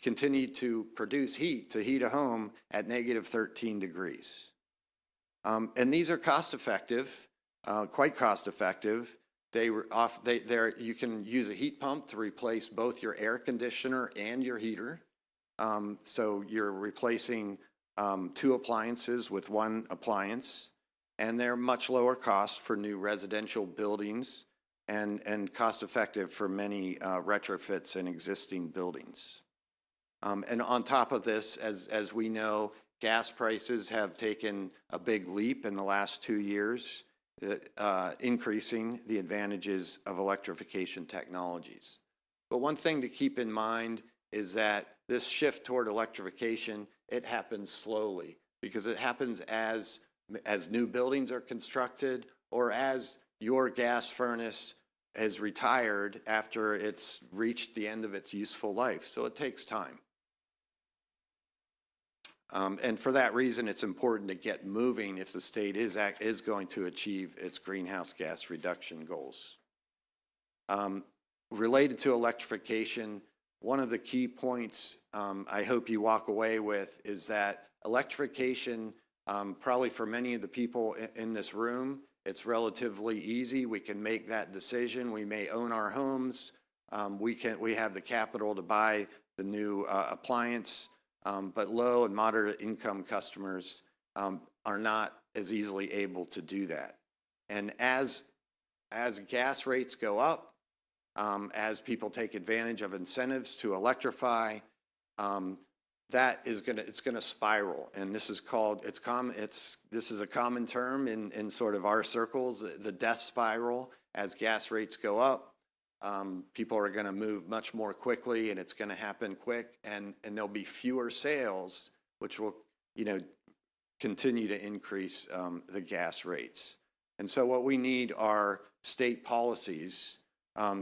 [SPEAKER 14] continue to produce heat to heat a home at negative 13 degrees. And these are cost effective, quite cost effective. You can use a heat pump to replace both your air conditioner and your heater. So you're replacing 2 appliances with 1 appliance, and they're much lower cost for new residential buildings and cost effective for many retrofits in existing buildings. And on top of this, as we know, gas prices have taken a big leap in the last 2 years, increasing the advantages of electrification technologies. But one thing to keep in mind is that this shift toward electrification, it happens slowly because it happens as new buildings are constructed or as your gas furnace is retired after it's reached the end of its useful life. So it takes time. And for that reason, it's important to get moving if the state is going to achieve its greenhouse gas reduction goals. Related to electrification, one of the key points I hope you walk away with is that electrification, probably for many of the people in this room, it's relatively easy. We can make that decision. We may own our homes. We have the capital to buy the new appliance, but low and moderate income customers are not as easily able to do that. And as gas rates go up, as people take advantage of incentives to electrify, it's gonna spiral. And this is called, this is a common term in sort of our circles, the death spiral. As gas rates go up, people are gonna move much more quickly, and it's gonna happen quick, and there'll be fewer sales, which will, you know, continue to increase the gas rates. And so what we need are state policies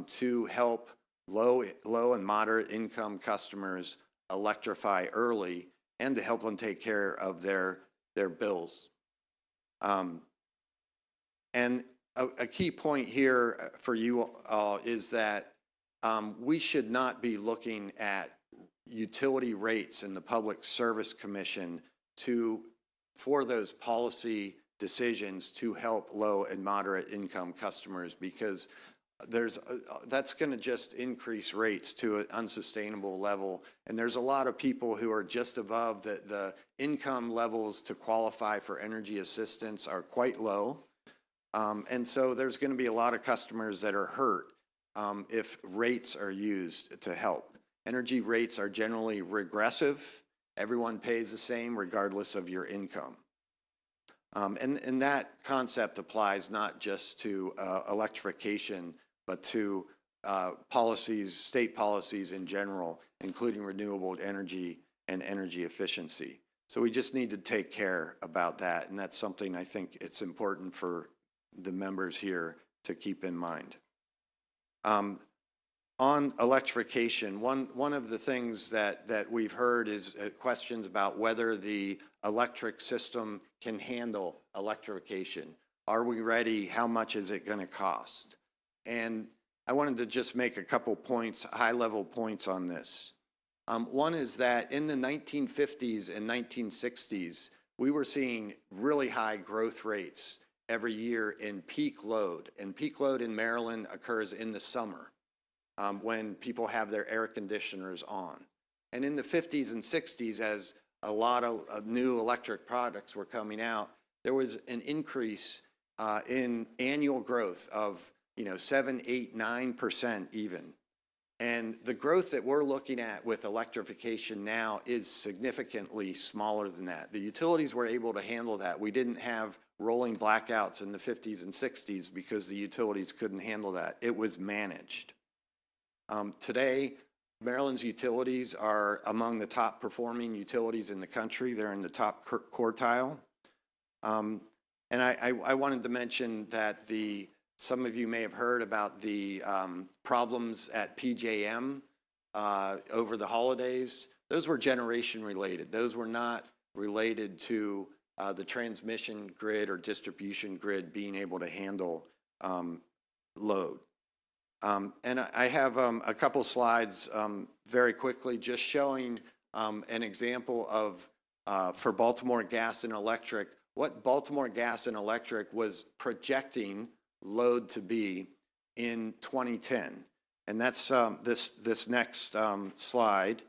[SPEAKER 14] to help low and moderate income customers electrify early and to help them take care of their bills. And a key point here for you all is that we should not be looking at utility rates in the Public Service Commission for those policy decisions to help low and moderate income customers, because that's going to just increase rates to an unsustainable level. And there's a lot of people who are just above the income levels to qualify for energy assistance are quite low. And so there's going to be a lot of customers that are hurt if rates are used to help. Energy rates are generally regressive. Everyone pays the same regardless of your income. And that concept applies not just to electrification, but to state policies in general, including renewable energy and energy efficiency. So we just need to take care about that, and that's something I think it's important for the members here to keep in mind. On electrification, one of the things that we've heard is questions about whether the electric system can handle electrification. Are we ready? How much is it going to cost? And I wanted to just make a couple points, high-level points on this. One is that in the 1950s and 1960s, we were seeing really high growth rates every year in peak load. And peak load in Maryland occurs in the summer when people have their air conditioners on. And in the 50s and 60s, as a lot of new electric products were coming out, there was an increase in annual growth of 7, 8, 9% even. And the growth that we're looking at with electrification now is significantly smaller than that. The utilities were able to handle that. We didn't have rolling blackouts in the 50s and 60s because the utilities couldn't handle that. It was managed. Today, Maryland's utilities are among the top performing utilities in the country. They're in the top quartile. And I wanted to mention that some of you may have heard about the problems at PJM over the holidays. Those were generation related. Those were not related to the transmission grid or distribution grid being able to handle load. And I have a couple slides very quickly just showing an example of, for Baltimore Gas and Electric, what Baltimore Gas and Electric was projecting load to be in 2010. And that's this next slide.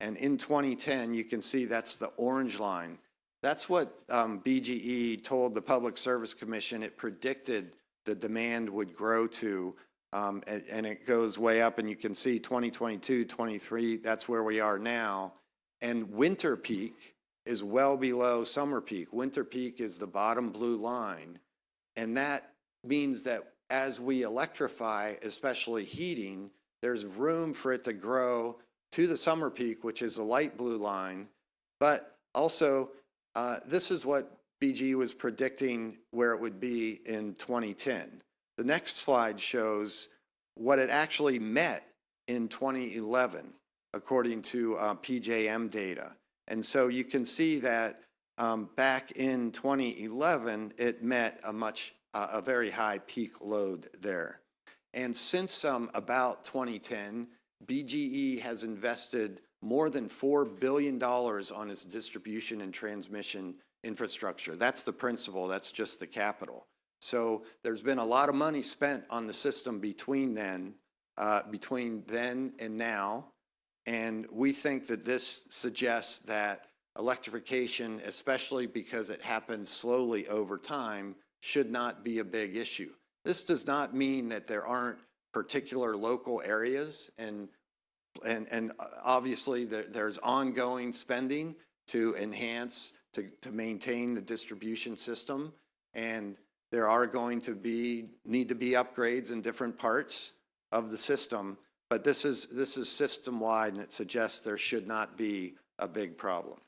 [SPEAKER 14] And in 2010, you can see that's the orange line. That's what BGE told the Public Service Commission it predicted the demand would grow to, and it goes way up, and you can see 2022, 23, that's where we are now. And winter peak is well below summer peak. Winter peak is the bottom blue line, and that means that as we electrify, especially heating, there's room for it to grow to the summer peak, which is the light blue line. But also, this is what BGE was predicting where it would be in 2010. The next slide shows what it actually met in 2011, according to PJM data. And so you can see that back in 2011, it met a very high peak load there. And since about 2010, BGE has invested more than $4 billion on its distribution and transmission infrastructure. That's the principal, that's just the capital. So there's been a lot of money spent on the system between then and now. And we think that this suggests that electrification, especially because it happens slowly over time, should not be a big issue. This does not mean that there aren't particular local areas, and obviously there's ongoing spending to enhance, to maintain the distribution system, and there are going to need to be upgrades in different parts of the system, but this is system-wide, and it suggests there should not be a big problem.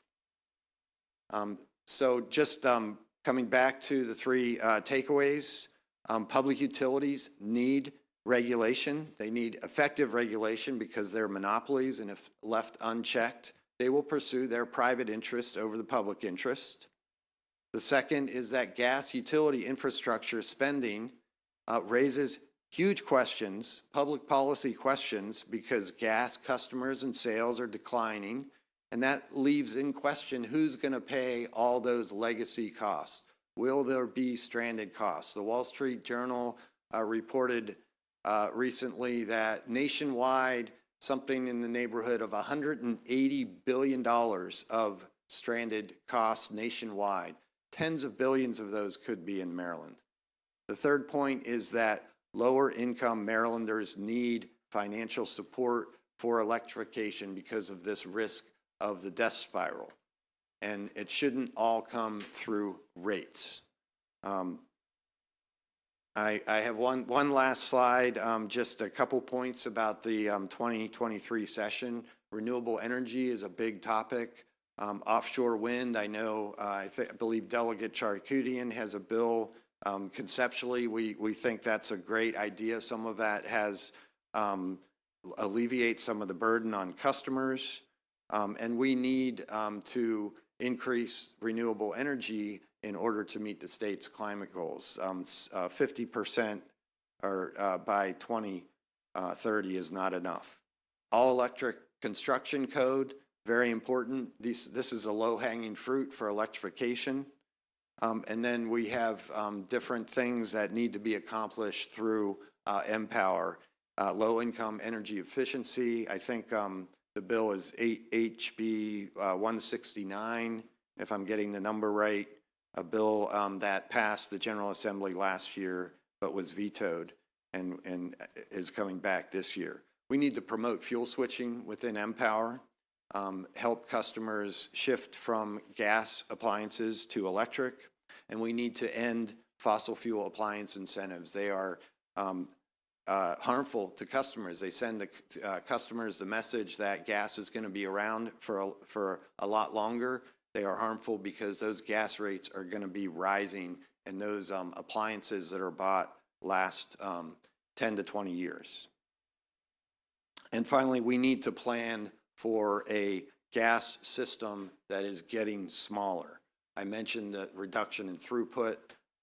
[SPEAKER 14] So just coming back to the three takeaways, public utilities need regulation. They need effective regulation because they're monopolies, and if left unchecked, they will pursue their private interest over the public interest. The second is that gas utility infrastructure spending raises huge questions, public policy questions, because gas customers and sales are declining, and that leaves in question who's going to pay all those legacy costs. Will there be stranded costs? The Wall Street Journal reported recently that nationwide, something in the neighborhood of $180 billion of stranded costs nationwide. Tens of billions of those could be in Maryland. The third point is that lower income Marylanders need financial support for electrification because of this risk of the death spiral. And it shouldn't all come through rates. I have one last slide, just a couple points about the 2023 session. Renewable energy is a big topic. Offshore wind, I know, I believe Delegate Charkoudian has a bill. Conceptually, we think that's a great idea. Some of that has alleviate some of the burden on customers. And we need to increase renewable energy in order to meet the state's climate goals. 50% by 2030 is not enough. All electric construction code, very important. This is a low-hanging fruit for electrification. And then we have different things that need to be accomplished through MPower. Low-income energy efficiency, I think the bill is HB 169, if I'm getting the number right, a bill that passed the General Assembly last year but was vetoed and is coming back this year. we need to promote fuel switching within Empower, help customers shift from gas appliances to electric, and we need to end fossil fuel appliance incentives. They are harmful to customers. They send the customers the message that gas is going to be around for a lot longer. They are harmful because those gas rates are going to be rising, and those appliances that are bought last 10 to 20 years. And finally, we need to plan for a gas system that is getting smaller. I mentioned the reduction in throughput,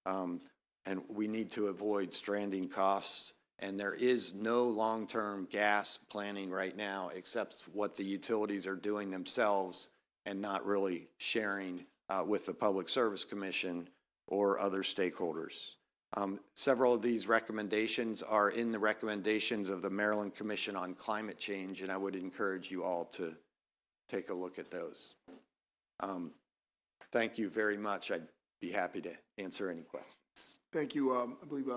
[SPEAKER 14] and we need to avoid stranding costs. And there is no long-term gas planning right now except what the utilities are doing themselves and not really sharing with the Public Service Commission or other stakeholders. Several of these recommendations are in the recommendations of the Maryland Commission on Climate Change, and I would encourage you all to take a look at those. Thank you very much. I'd be happy to answer any questions.
[SPEAKER 1] Thank you. I believe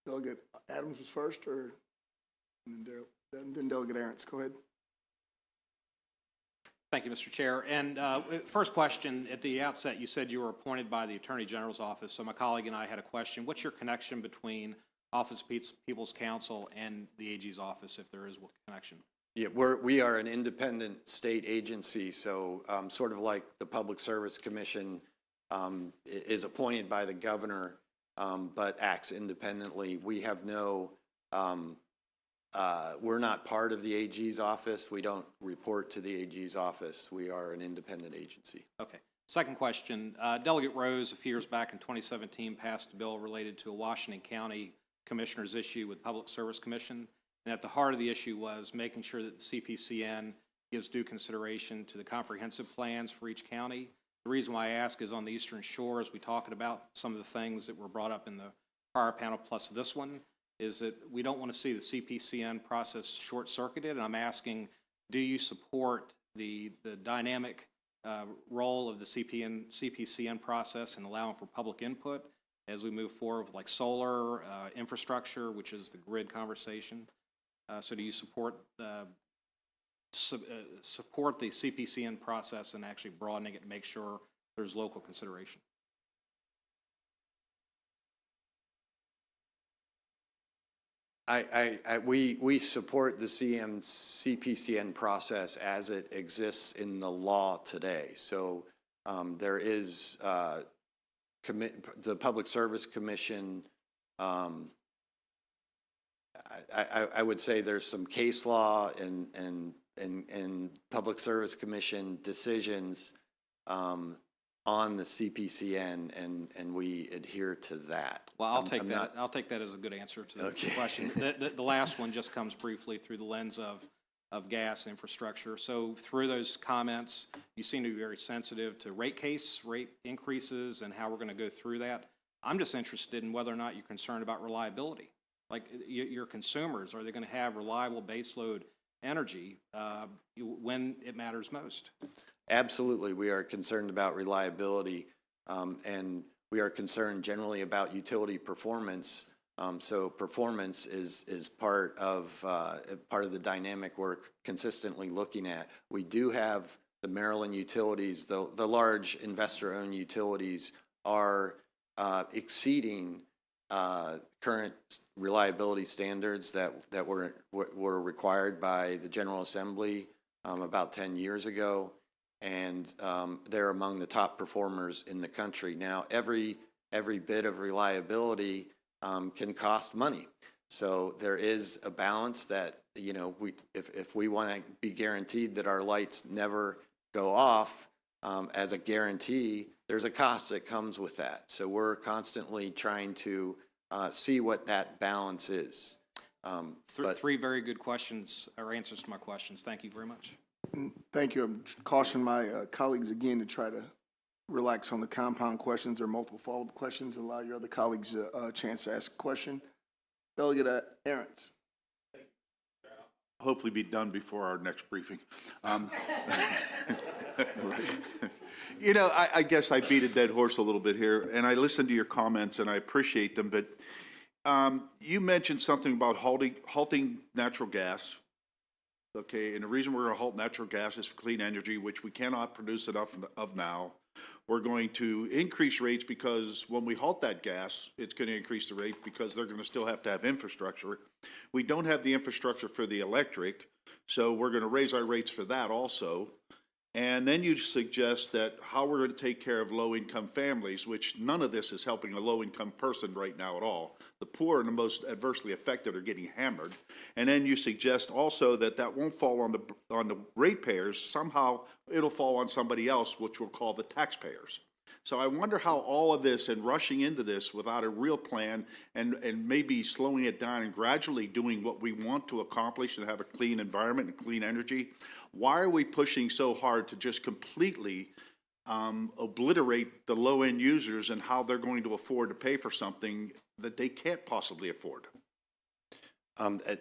[SPEAKER 1] Delegate Adams was first, or and then Delegate Arentz. Go ahead.
[SPEAKER 13] Thank you, Mr. Chair. And first question, at the outset, you said you were appointed by the Attorney General's office. So my colleague and I had a question. What's your connection between Office of People's Counsel and the AG's office, if there is a connection?
[SPEAKER 14] Yeah, we are an independent state agency, so sort of like the Public Service Commission is appointed by the governor, but acts independently. We have no, we're not part of the AG's office. We don't report to the AG's office. We are an independent agency.
[SPEAKER 13] Okay. Second question, Delegate Rose, a few years back in 2017, passed a bill related to a Washington County Commissioner's issue with Public Service Commission. And at the heart of the issue was making sure that the CPCN gives due consideration to the comprehensive plans for each county. The reason why I ask is on the Eastern Shore, as we talked about some of the things that were brought up in the prior panel plus this one, is that we don't want to see the CPCN process short-circuited. And I'm asking, do you support the dynamic role of the CPCN process and allowing for public input as we move forward with like solar infrastructure, which is the grid conversation? So do you support the CPCN process and actually broadening it and make sure there's local consideration?
[SPEAKER 14] We support the CPCN process as it exists in the law today. So there is the Public Service Commission. I would say there's some case law and Public Service Commission decisions on the CPCN, and we adhere to that.
[SPEAKER 13] Well, I'll take that as a good answer to the question. The last one just comes briefly through the lens of gas infrastructure. So through those comments, you seem to be very sensitive to rate increases and how we're going to go through that. I'm just interested in whether or not you're concerned about reliability. Like your consumers, are they going to have reliable baseload energy when it matters most?
[SPEAKER 14] Absolutely. We are concerned about reliability, and we are concerned generally about utility performance. So performance is part of the dynamic we're consistently looking at. We do have the Maryland utilities, the large investor-owned utilities are exceeding current reliability standards that were required by the General Assembly about 10 years ago, and they're among the top performers in the country. Now, every bit of reliability can cost money, so there is a balance that, you know, if we want to be guaranteed that our lights never go off as a guarantee, there's a cost that comes with that. So we're constantly trying to see what that balance is.
[SPEAKER 13] Three very good questions, or answers to my questions. Thank you very much.
[SPEAKER 1] Thank you. I'm cautioning my colleagues again to try to relax on the compound questions or multiple follow-up questions. Allow your other colleagues a chance to ask a question. Delegate Arentz.
[SPEAKER 7] Hopefully be done before our next briefing. You know, I guess I beat a dead horse a little bit here, and I listened to your comments, and I appreciate them, but you mentioned something about halting natural gas Okay, and the reason we're going to halt natural gas is for clean energy, which we cannot produce enough of now. We're going to increase rates because when we halt that gas, it's going to increase the rate because they're going to still have to have infrastructure. We don't have the infrastructure for the electric, so we're going to raise our rates for that also. And then you suggest that how we're going to take care of low-income families, which none of this is helping a low-income person right now at all. The poor and the most adversely affected are getting hammered. And then you suggest also that that won't fall on the ratepayers. Somehow it'll fall on somebody else, which we'll call the taxpayers. So I wonder how all of this and rushing into this without a real plan and maybe slowing it down and gradually doing what we want to accomplish and have a clean environment and clean energy. Why are we pushing so hard to just completely obliterate the low-end users and how they're going to afford to pay for something that they can't possibly afford?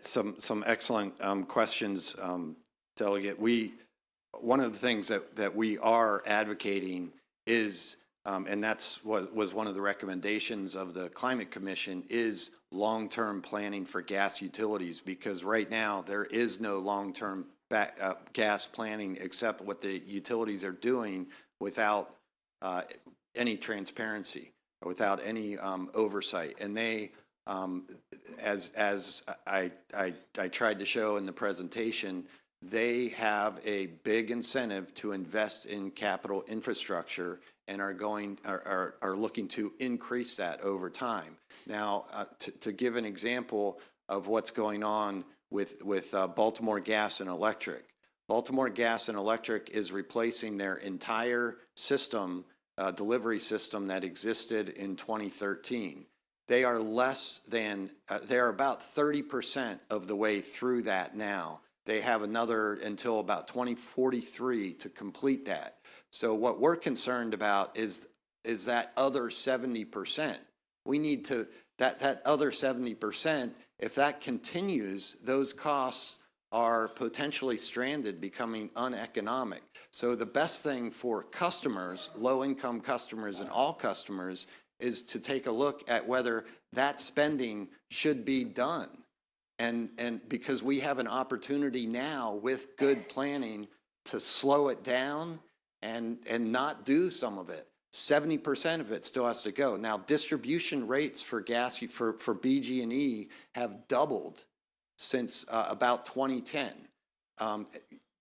[SPEAKER 14] Some excellent questions, Delegate. One of the things that we are advocating is, and that's was one of the recommendations of the Climate Commission, is long-term planning for gas utilities, because right now there is no long-term gas planning except what the utilities are doing without any transparency, without any oversight. And they, as I tried to show in the presentation, they have a big incentive to invest in capital infrastructure and are looking to increase that over time. Now, to give an example of what's going on with Baltimore Gas and Electric. Baltimore Gas and Electric is replacing their entire system, delivery system that existed in 2013. They are they're about 30% of the way through that now. They have another until about 2043 to complete that. So what we're concerned about is that other 70%. We need to, that other 70%, if that continues, those costs are potentially stranded, becoming uneconomic. So the best thing for customers, low-income customers and all customers, is to take a look at whether that spending should be done. And because we have an opportunity now with good planning to slow it down and not do some of it. 70% of it still has to go. Now, distribution rates for gas, for BG&E have doubled since about 2010.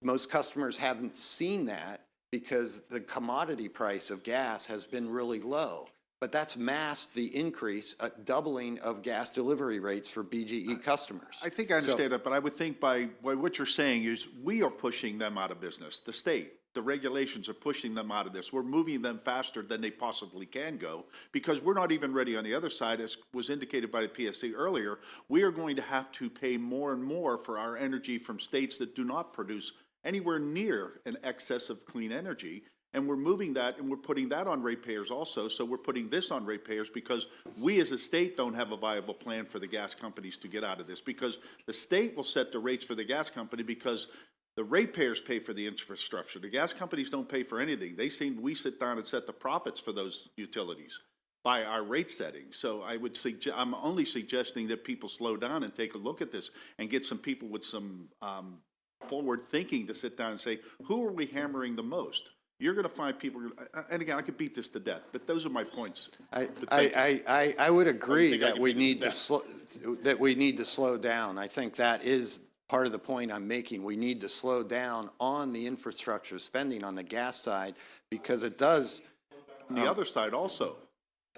[SPEAKER 14] Most customers haven't seen that because the commodity price of gas has been really low. But that's masked the increase, doubling of gas delivery rates for BGE customers.
[SPEAKER 7] I think I understand that, but I would think by what you're saying is we are pushing them out of business. The state, the regulations are pushing them out of this. We're moving them faster than they possibly can go because we're not even ready on the other side. As was indicated by the PSC earlier, we are going to have to pay more and more for our energy from states that do not produce anywhere near an excess of clean energy. And we're moving that and we're putting that on ratepayers also. So we're putting this on ratepayers because we as a state don't have a viable plan for the gas companies to get out of this, because the state will set the rates for the gas company because the ratepayers pay for the infrastructure. The gas companies don't pay for anything. We sit down and set the profits for those utilities by our rate setting. So I'm only suggesting that people slow down and take a look at this and get some people with some forward thinking to sit down and say, who are we hammering the most? You're going to find people, and again, I could beat this to death, but those are my points.
[SPEAKER 14] I would agree that we need to slow down. I think that is part of the point I'm making. We need to slow down on the infrastructure spending on the gas side because it does.
[SPEAKER 7] The other side also.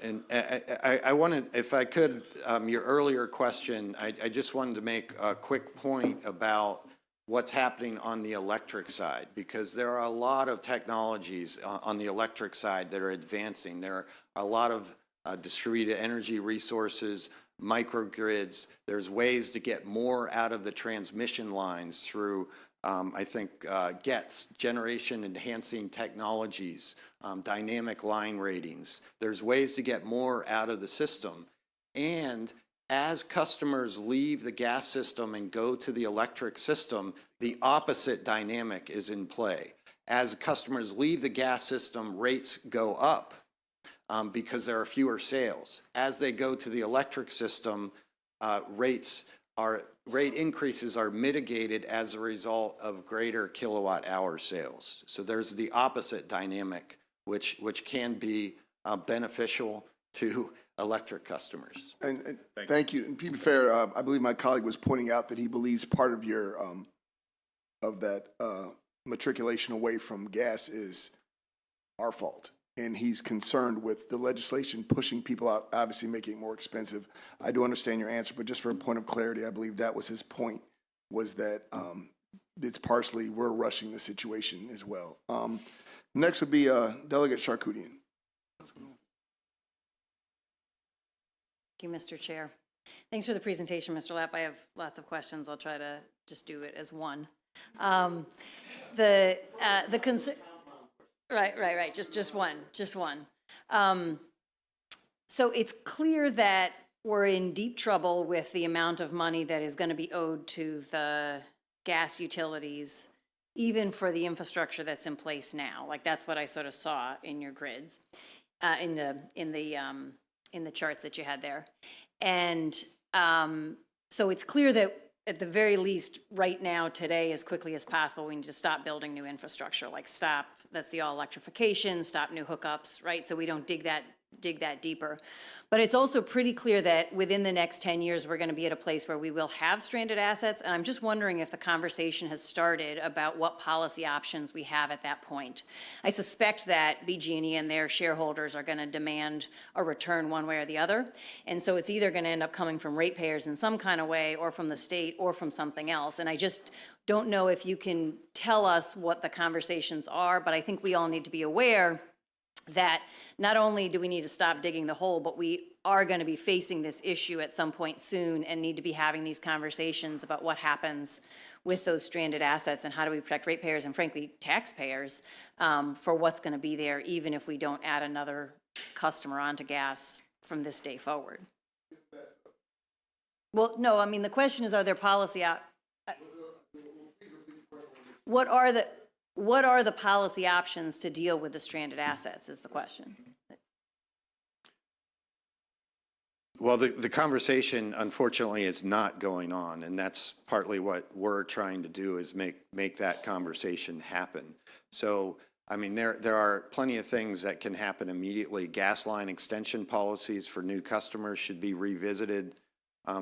[SPEAKER 14] And I wanted, if I could, your earlier question, I just wanted to make a quick point about what's happening on the electric side, because there are a lot of technologies on the electric side that are advancing. There are a lot of distributed energy resources, microgrids. There's ways to get more out of the transmission lines through, I think, GETS, generation enhancing technologies, dynamic line ratings. There's ways to get more out of the system. And as customers leave the gas system and go to the electric system, the opposite dynamic is in play. As customers leave the gas system, rates go up because there are fewer sales. As they go to the electric system, rates are rate increases are mitigated as a result of greater kilowatt hour sales. So there's the opposite dynamic, which can be beneficial to electric customers.
[SPEAKER 1] And thank you. And to be fair, I believe my colleague was pointing out that he believes part of your, of that matriculation away from gas is our fault. And he's concerned with the legislation pushing people out, obviously making it more expensive. I do understand your answer, but just for a point of clarity, I believe that was his point, was that it's partially we're rushing the situation as well. Next would be Delegate Charkoudian.
[SPEAKER 10] Thank you, Mr. Chair. Thanks for the presentation, Mr. Lapp. I have lots of questions. I'll try to just do it as one. Right. Just one. So it's clear that we're in deep trouble with the amount of money that is going to be owed to the gas utilities, even for the infrastructure that's in place now. Like, that's what I sort of saw in your grids, in the charts that you had there. And so it's clear that at the very least, right now, today, as quickly as possible, we need to stop building new infrastructure, like stop, that's the all electrification, stop new hookups, right? So we don't dig that deeper. But it's also pretty clear that within the next 10 years, we're gonna be at a place where we will have stranded assets. And I'm just wondering if the conversation has started about what policy options we have at that point. I suspect that BG&E and their shareholders are gonna demand a return one way or the other. And so it's either gonna end up coming from ratepayers in some kind of way, or from the state, or from something else. And I just don't know if you can tell us what the conversations are, but I think we all need to be aware that not only do we need to stop digging the hole, but we are going to be facing this issue at some point soon and need to be having these conversations about what happens with those stranded assets and how do we protect ratepayers and, frankly, taxpayers for what's going to be there, even if we don't add another customer onto gas from this day forward. Well, no, I mean, the question is, are there policy out? What are the policy options to deal with the stranded assets is the question.
[SPEAKER 14] Well, the conversation, unfortunately, is not going on, and that's partly what we're trying to do, is make that conversation happen. So, I mean, there are plenty of things that can happen immediately. Gas line extension policies for new customers should be revisited.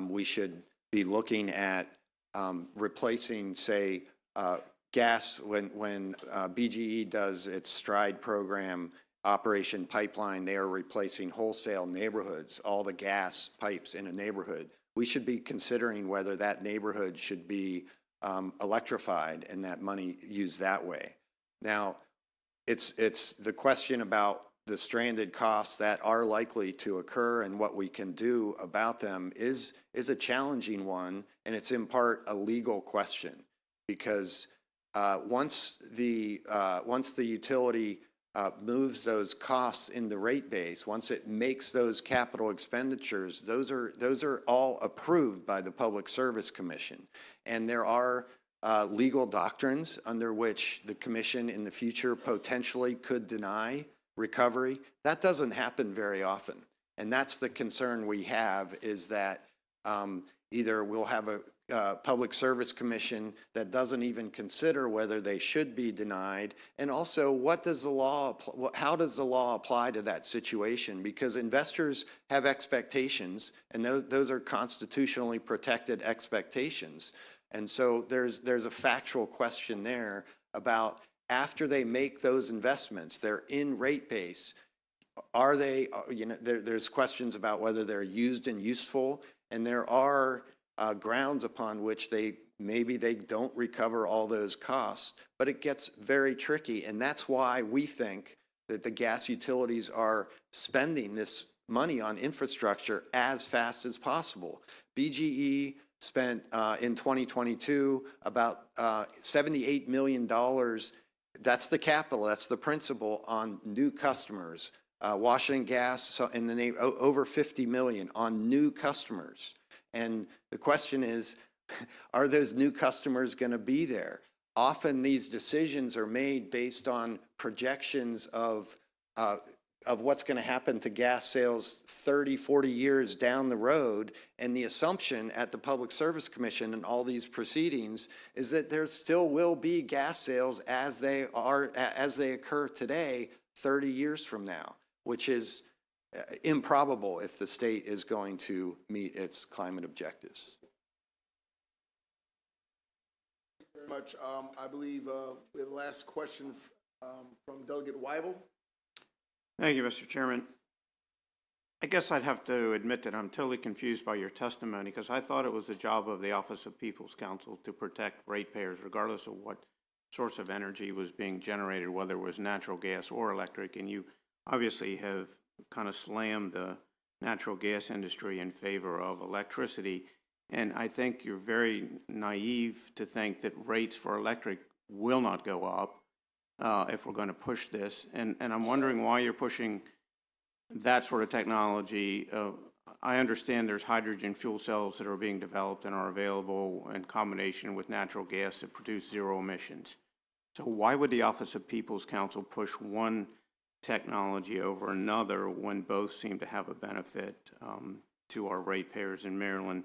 [SPEAKER 14] We should be looking at replacing, say, gas when BGE does its STRIDE program, Operation Pipeline, they are replacing wholesale neighborhoods, all the gas pipes in a neighborhood. We should be considering whether that neighborhood should be electrified and that money used that way. Now, it's the question about the stranded costs that are likely to occur and what we can do about them is a challenging one, and it's in part a legal question, because once the utility moves those costs in the rate base, once it makes those capital expenditures, those are all approved by the Public Service Commission. And there are legal doctrines under which the commission in the future potentially could deny recovery. That doesn't happen very often. And that's the concern we have, is that either we'll have a Public Service Commission that doesn't even consider whether they should be denied, and also what does the law, how does the law apply to that situation? Because investors have expectations, and those are constitutionally protected expectations. And so there's a factual question there about, after they make those investments, they're in rate base, are they, there's questions about whether they're used and useful, and there are grounds upon which maybe they don't recover all those costs, but it gets very tricky. And that's why we think that the gas utilities are spending this money on infrastructure as fast as possible. BGE spent in 2022 about $78 million. That's the capital, that's the principal, on new customers. Washington Gas in the name over 50 million on new customers. And the question is, are those new customers going to be there? Often these decisions are made based on projections of of what's going to happen to gas sales 30, 40 years down the road. And the assumption at the Public Service Commission and all these proceedings is that there still will be gas sales as they occur today 30 years from now, which is improbable if the state is going to meet its climate objectives.
[SPEAKER 1] Very much. I believe we have the last question from Delegate Weibel.
[SPEAKER 9] Thank you, Mr. Chairman. I guess I'd have to admit that I'm totally confused by your testimony, because I thought it was the job of the Office of People's Counsel to protect ratepayers regardless of what source of energy was being generated, whether it was natural gas or electric, and you obviously have kind of slammed the natural gas industry in favor of electricity. And I think you're very naive to think that rates for electric will not go up if we're going to push this. And I'm wondering why you're pushing that sort of technology. I understand there's hydrogen fuel cells that are being developed and are available in combination with natural gas that produce zero emissions. So why would the Office of People's Counsel push one technology over another when both seem to have a benefit to our ratepayers in Maryland?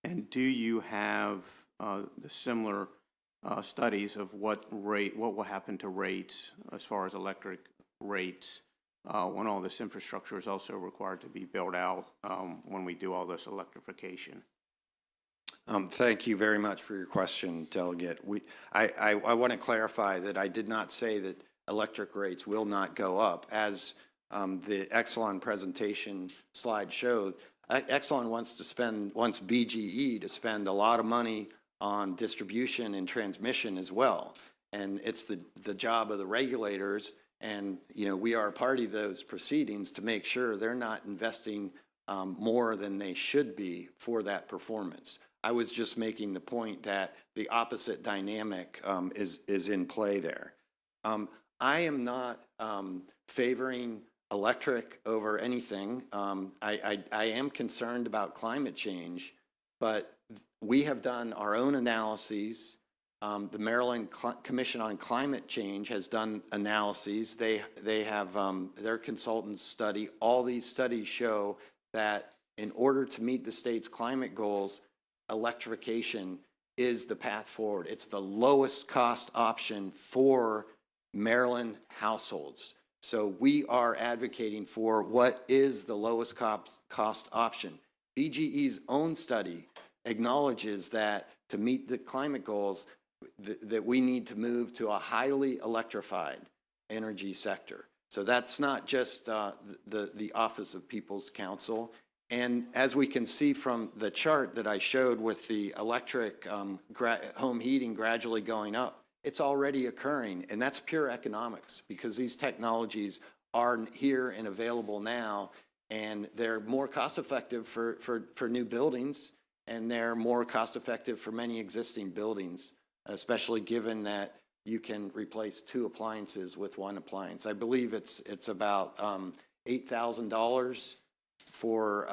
[SPEAKER 9] And do you have the similar studies of what will happen to rates as far as electric rates when all this infrastructure is also required to be built out when we do all this electrification?
[SPEAKER 14] Thank you very much for your question, Delegate. I want to clarify that I did not say that electric rates will not go up. As the Exelon presentation slide showed, Exelon wants BGE to spend a lot of money on distribution and transmission as well. And it's the job of the regulators, and we are a party to those proceedings, to make sure they're not investing more than they should be for that performance. I was just making the point that the opposite dynamic is in play there. I am not favoring electric over anything. I am concerned about climate change, but we have done our own analyses. The Maryland Commission on Climate Change has done analyses. They have their consultants study. All these studies show that in order to meet the state's climate goals, electrification is the path forward. It's the lowest cost option for Maryland households. So we are advocating for what is the lowest cost option. BGE's own study acknowledges that to meet the climate goals, that we need to move to a highly electrified energy sector. So that's not just the Office of People's Counsel. And as we can see from the chart that I showed with the electric home heating gradually going up, it's already occurring, and that's pure economics, because these technologies are here and available now, and they're more cost-effective for new buildings, and they're more cost-effective for many existing buildings, especially given that you can replace 2 appliances with 1 appliance. I believe it's about $8,000 for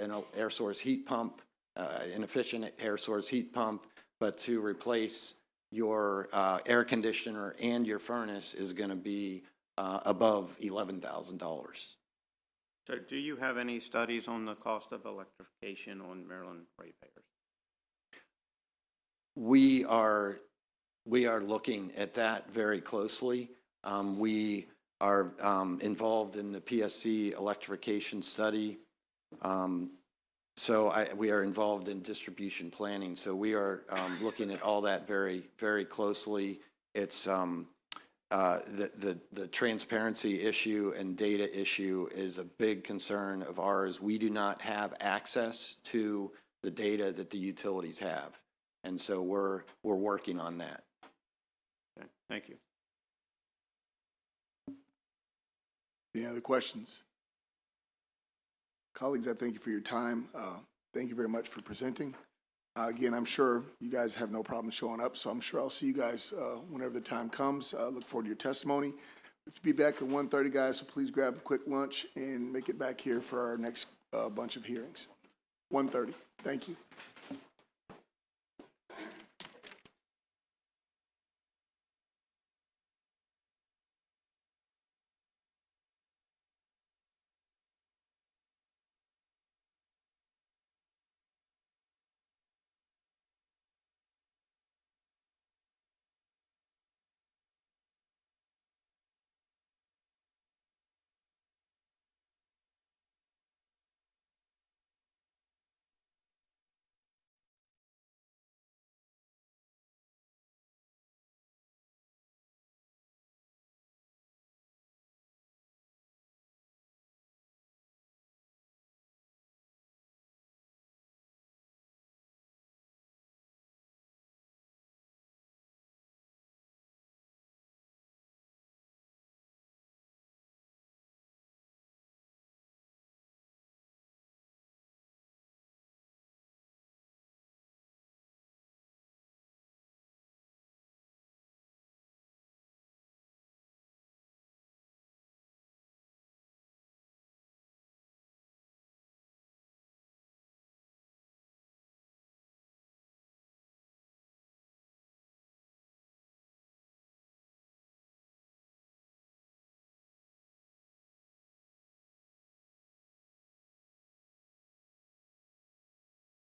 [SPEAKER 14] an air source heat pump, an efficient air source heat pump, but to replace your air conditioner and your furnace is going to be above $11,000.
[SPEAKER 9] So do you have any studies on the cost of electrification on Maryland ratepayers?
[SPEAKER 14] We are looking at that very closely. We are involved in the PSC electrification study. So we are involved in distribution planning. So we are looking at all that very, very closely. It's the transparency issue and data issue is a big concern of ours. We do not have access to the data that the utilities have. And so we're working on that.
[SPEAKER 9] Okay, thank you.
[SPEAKER 1] Any other questions? Colleagues, I thank you for your time. Thank you very much for presenting. Again, I'm sure you guys have no problem showing up, so I'm sure I'll see you guys whenever the time comes. Look forward to your testimony. We'll be back at 1:30, guys, so please grab a quick lunch and make it back here for our next bunch of hearings. 1:30. Thank you.